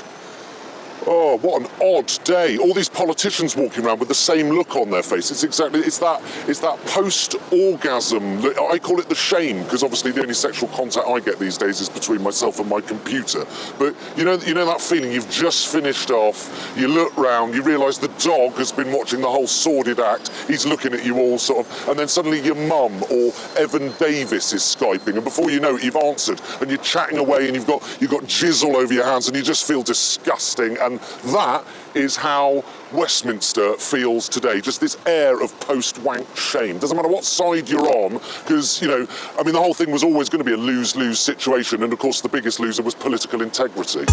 Oh, what an odd day. All these politicians walking around with the same look on their face. It's that post-orgasm. I call it the shame, because obviously the only sexual contact I get these days is between myself and my computer. But you know that feeling, you've just finished off, you look round, you realise the dog has been watching the whole sordid act, he's looking at you all sort of, and then suddenly your mum or Evan Davis is Skyping, and before you know it, you've answered, and you're chatting away, and you've got jizz all over your hands, and you just feel disgusting. And that is how Westminster feels today. Just this air of post-wank shame. Doesn't matter what side you're on, because, the whole thing was always going to be a lose-lose situation, and of course the biggest loser was political integrity.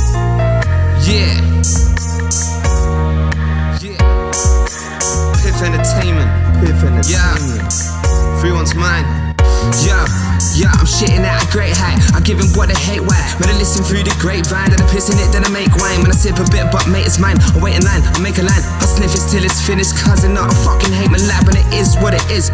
Yeah. PIFF Entertainment. Yeah. Everyone's mine. Yeah, I'm shitting at a great height. I give him what they hate, why? When I listen through the grapevine, then I piss in it, then I make wine. When I sip a bit, but mate, it's mine. I wait in line, I make a line. I sniff it till it's finished, cause I know I fucking hate my life, and it is what it is.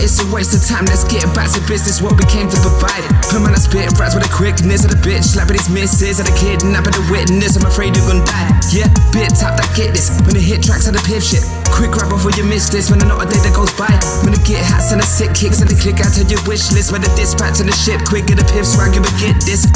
It's a waste of time, let's get back to business, what we came to provide. Put man, I spit raps with the quickness of the bitch, slapping his misses, and the kidnapping the witness. I'm afraid you're gonna die. Yeah, bit top that get this. When the hit tracks of the PIFF shit, quick grab before you miss this. When I know a day that goes by, when the get hats and the sick kicks and the click out to your wish list. When the dispatch and the ship quick, get the PIFF swag, you will get this.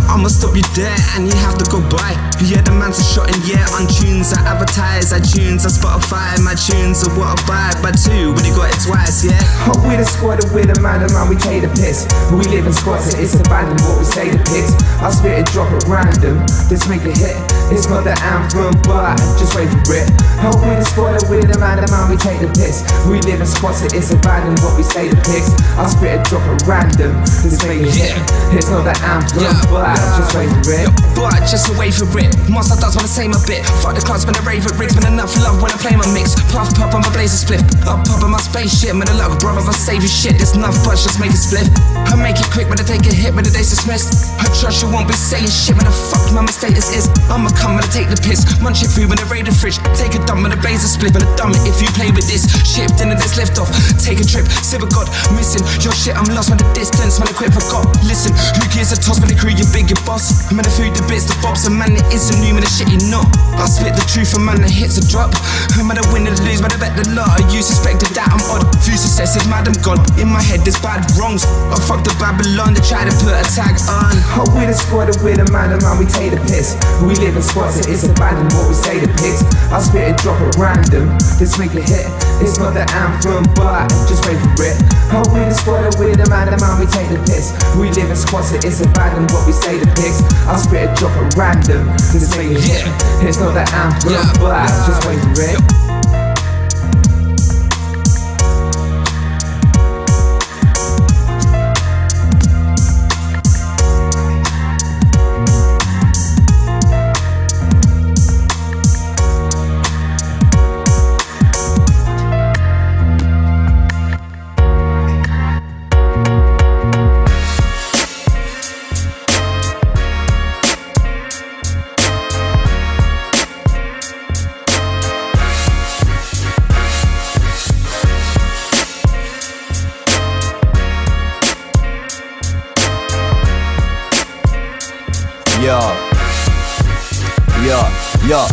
I'ma stop you there and you have to go by. Yeah, the man's a shot in, yeah, on tunes. I advertise, I tunes, on Spotify. My tunes are what I buy by two, when you got it twice, yeah. Oh, we the squad, we're the man, we take the piss. We live in squads, so it's abandoned what we say the pigs. I spit it, drop it random, just make it hit. It's not the anthem, but just wait for it. Oh, we the squad, we're the man, we take the piss. We live in squads, so it's abandoned what we say the pigs. I spit it, drop it random, just make it hit. It's not the anthem, but just wait for it. But just wait for it. Monster does wanna say my bit. Fuck the clubs, man, the rave at rigs. Man, enough love when I play my mix. Puff, pop on my blazer split. Up, pop on my spaceship. Man, the luck, brother, I save your shit. There's enough buzz, just make it split. I make it quick when I take a hit, when the day's dismissed. I trust you won't be saying shit when the fuck my status is. I'ma come when I take the piss. Munch it through when I raid the fridge. Take a dump when the blazer split. But I dumb it if you play with this. Ship, then it's lift off. Take a trip, sip a god. Missing your shit, I'm lost when the distance. Man, I quit, forgot. Listen, who gives a toss when they crew you big your boss. Man, the food, the bits, the bobs, and man, it isn't new, man, the shit you know. I spit the truth, and man, the hits a drop. Man, I win and lose, man, I bet the lot. You suspected that I'm odd. Few successes, mad, I'm gone. In my head, there's bad wrongs. I fuck the Babylon, they try to put a tag on. Oh, we're the squad, we're the man, we take the piss. We live in squads, it is abandoned what we say the pigs. I spit and drop it random, just make a hit. It's not the anthem, but just wait for it. Oh, we're the squad, we're the man, we take the piss. We live in squads, it is abandoned what we say the pigs. I spit and drop it random, just make a hit. It's not the anthem, but just wait for it.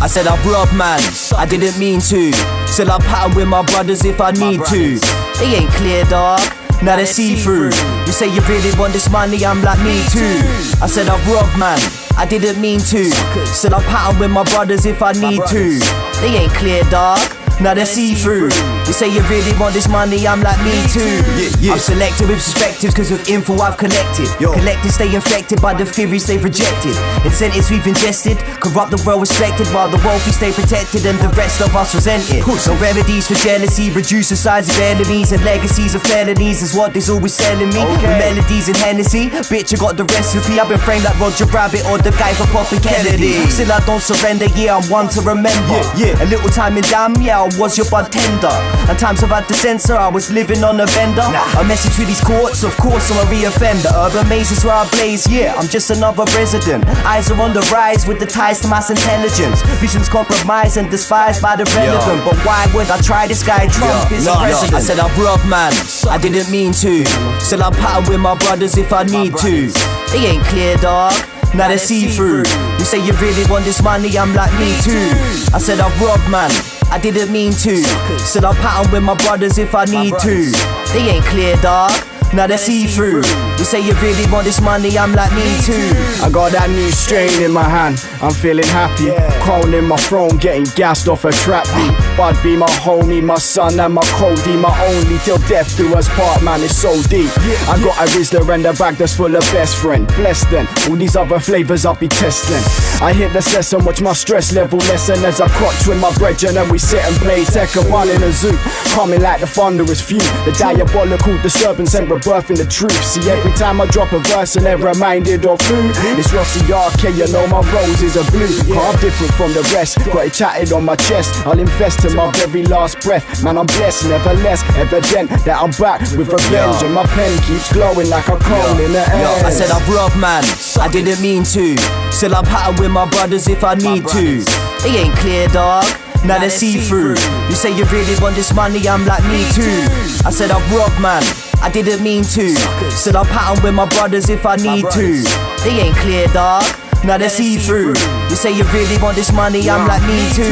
I said I rob man, I didn't mean to. Still I pattern with my brothers if I need to. They ain't clear, dog, now they see through. You say you really want this money, I'm like me too. I said I rob man, I didn't mean to. Still I pattern with my brothers if I need to. They ain't clear, dog, now they see through. You say you really want this money, I'm like me too. I'm selective with perspectives cause of info I've collected. Collected stay infected by the theories they've rejected. Incentives we've ingested, corrupt the well respected while the wealthy stay protected and the rest of us resented. No remedies for jealousy, reduce the size of enemies and legacies of felonies is what they's always selling me. With melodies and Hennessy, bitch I got the recipe. I've been framed like Roger Rabbit or the guy for popping Kennedy. Still I don't surrender, yeah I'm one to remember. A little time in damn, yeah I was your bartender. And times I've had to censor, I was living on a vendor. A message with these courts, of course I'm a re-offender. Urban mazes where I blaze, yeah, I'm just another resident. Eyes are on the rise with the ties to mass intelligence. Visions compromised and despised by the relevant. But why would I try this guy? Trump is the president. I said I rob man, I didn't mean to. Still I pattern with my brothers if I need to. They ain't clear, dog, now they see through. You say you really want this money, I'm like me too. I said I rob man, I didn't mean to. Still I pattern with my brothers if I need to. They ain't clear, dog, now they see through. You say you really want this money, I'm like me too. I got that new strain in my hand, I'm feeling happy. Calling my throne, getting gassed off a trap beat. Bud be my homie, my son and my Cody, my only till death do us part, man, it's so deep. I got a Rizzler and a bag that's full of best friend. Bless them, all these other flavors I'll be testing. I hit the session, watch my stress level lessen as I crotch with my brethren and we sit and play Tekken 1 in a zoo. Coming like the thunderous few, the diabolical disturbance and rebirthing the truth. See every time I drop a verse and they're reminded of who. It's Rossi Ahkay, you know my roses are blue. I'm different from the rest, got it tatted on my chest. I'll invest to my very last breath. Man, I'm blessed, nevertheless, evident that I'm back with revenge. And my pen keeps glowing like a coal in the air. I said I rob man, I didn't mean to. Still I pattern with my brothers if I need to. They ain't clear, dog, now they see through. You say you really want this money, I'm like me too. I said I rob man, I didn't mean to. Still I pattern with my brothers if I need to. They ain't clear, dog, now they see through. You say you really want this money, I'm like me too.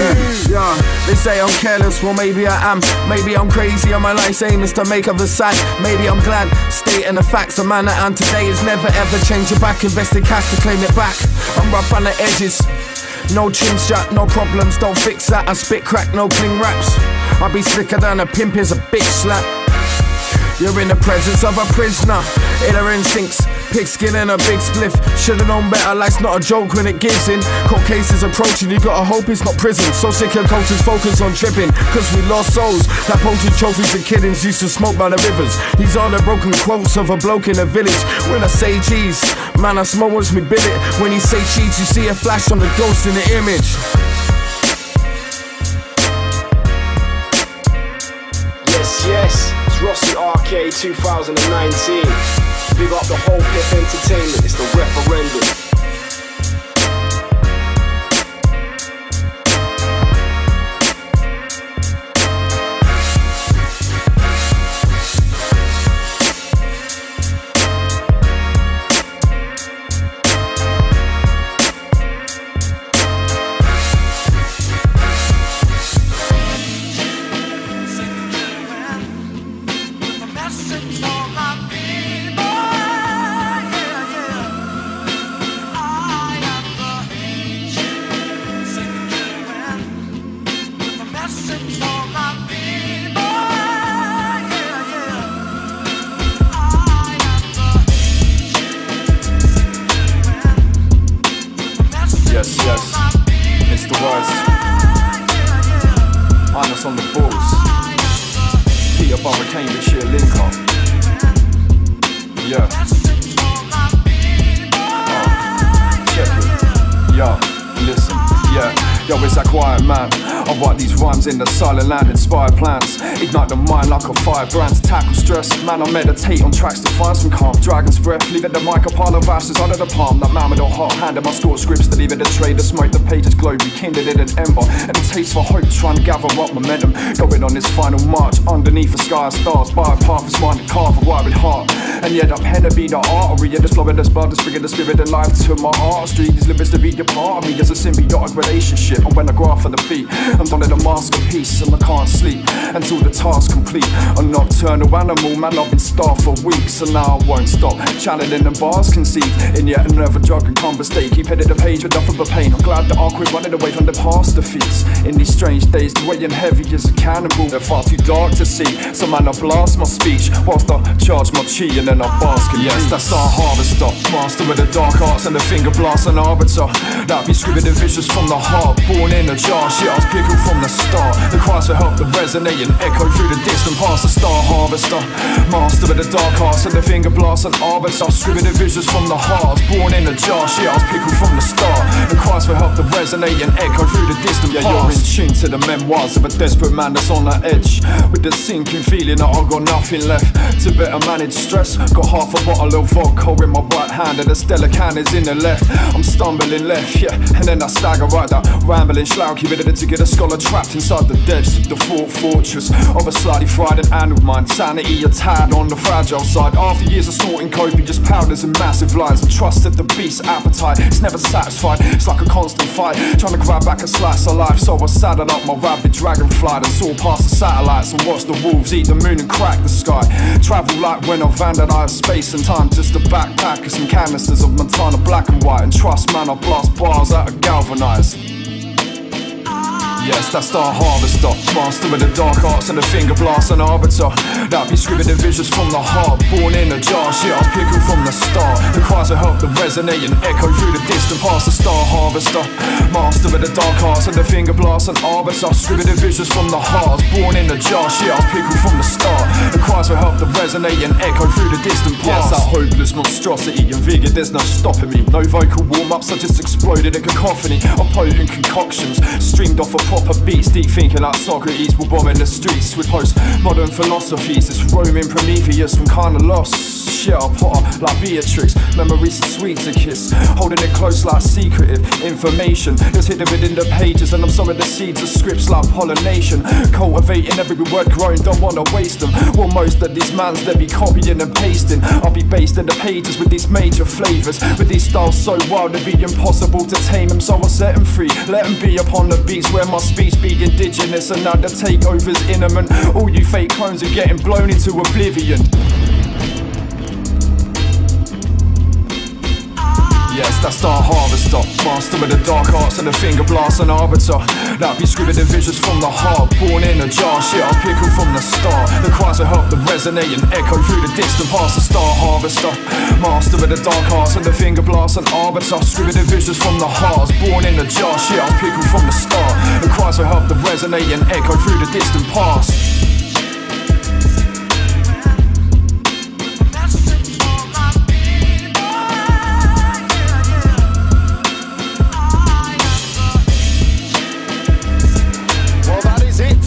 They say I'm careless, well maybe I am. Maybe I'm crazy and my life's aim is to make others sad. Maybe I'm glad, stating the facts. The man that I am today is never ever change your back. Invested cash to claim it back. I'm rough on the edges, no chin strap, no problems, don't fix that. I spit crack, no cling raps. I'll be slicker than a pimp is a bitch slap. You're in the presence of a prisoner, inner instincts, pigskin and a big spliff. Should've known better, life's not a joke when it gives in. Court cases approaching, you gotta hope it's not prison. So sick of cultures focus on tripping, cause we lost souls. That poaching trophies and kiddings used to smoke by the rivers. These are the broken quotes of a bloke in a village. When I say cheese, man I smoke once me billet. When you say cheese, you see a flash on the ghost in the image. Yes, it's Rossi Ahkay 2019. Big up the whole PIFF Entertainment, it's the Referendum. Yes, it's the Werdz. Inos on the balls. Peter Borough, Cambridgeshire, link up. Yeah. Check it. Yo, listen. Yeah. Yo, it's that quiet man. I write these rhymes in the silent land, inspired plans. Ignite the mind like a firebrand to tackle stress. Man, I meditate on tracks to find some calm. Dragon's breath, leaving the mic a pile of ashes under the palm. That man with a hot hand in my score scripts to leave it a tray. The smoke, the pages glow, rekindled in an ember. And a taste for hope, trying to gather up momentum. Going on this final march, underneath the sky of stars. By a path is mine to carve a wide with heart. And yet up henna be the artery. And the flow of this blood, this figure, the spirit and life to my artistry. These lyrics to be a part of me as a symbiotic relationship. And when I graph for the beat, I'm done at a masterpiece and I can't sleep until the task's complete. A nocturnal animal, man, I've been starved for weeks, and now I won't stop channeling the bars conceived in yet another drug encumbered state. Keep headed the page with nothing but pain. I'm glad that I quit running away from the past defeats. In these strange days, weighing heavy as a cannibal, they're far too dark to see. So man, I blast my speech whilst I charge my chi and then I bask in yes, that's our harvester, master with the dark arts and the finger blast and arbiter. That be scribbled in visions from the heart, born in a jar. Shit, I was pickled from the start. The cries will help to resonate and echo through the distant past. The star harvester, master of the dark arts and the finger blast and arbiter. Scribbled in visions from the heart, born in a jar. Shit, I was pickled from the start. The cries will help to resonate and echo through the distant past. You're in tune to the memoirs of a desperate man that's on the edge, with the sinking feeling that I've got nothing left to better manage stress. Got half a bottle of vodka in my right hand and a Stella can is in the left. I'm stumbling left, yeah, and then I stagger right, that rambling schlouky bit to get a scholar trapped inside the depths of the fort fortress of a slightly fried and animal mind. Sanity a tad on the fragile side. After years of snorting copious powders and massive lies, and trust that the beast's appetite it's never satisfied. It's like a constant fight, trying to grab back a slice of life. So I saddled up my rabid dragonfly and saw past the satellites and watched the wolves eat the moon and crack the sky. Travel like when I vandalized space and time, just a backpack of some canisters of Montana black and white. And trust man, I blast bars out of galvanized. Yes, that's our harvester, master with the dark arts and the finger blast and arbiter. That be scribbled in visions from the heart, born in a jar. Shit, I was pickled from the start. The cries will help to resonate and echo through the distant past. The star harvester, master with the dark arts and the finger blast and arbiter. Scribbled in visions from the heart, born in a jar. Shit, I was pickled from the start. The cries will help to resonate and echo through the distant past. Yes, that hopeless monstrosity and vigor, there's no stopping me. No vocal warm-ups, I just exploded in cacophony of potent concoctions streamed off a proper beats, deep thinking like Socrates will bomb in the streets with post-modern philosophies. This Roman Prometheus, I'm kinda lost. Shit, I Potter like Beatrix, memories so sweet to kiss, holding it close like secretive information that's hidden within the pages. And I'm sowing the seeds of scripts like pollination, cultivating every word grown, don't wanna waste them. Well, most of these mans they be copying and pasting. I'll be based in the pages with these major flavors, with these styles so wild it'd be impossible to tame them. So I set them free, let them be upon the beats where my speech be indigenous. And now the takeover's imminent. All you fake clones are getting blown into oblivion. Yes, that's our harvester, master with the dark arts and the finger blast and arbiter. That be scribbled in visions from the heart, born in a jar. Shit, I was pickled from the start. The cries will help to resonate and echo through the distant past. The star harvester, master with the dark arts and the finger blast and arbiter. Scribbled in visions from the heart, born in a jar. Shit, I was pickled from the start. The cries will help to resonate and echo through the distant past.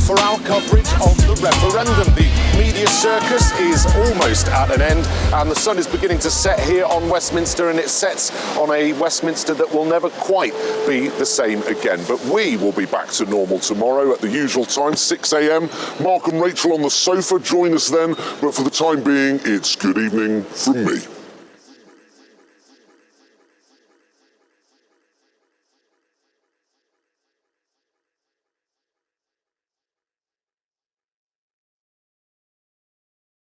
For our coverage of the referendum. The media circus is almost at an end and the sun is beginning to set here on Westminster, and it sets on a Westminster that will never quite be the same again. But we will be back to normal tomorrow at the usual time, 6 a.m. Mark and Rachel on the sofa, join us then, but for the time being, it's good evening from me.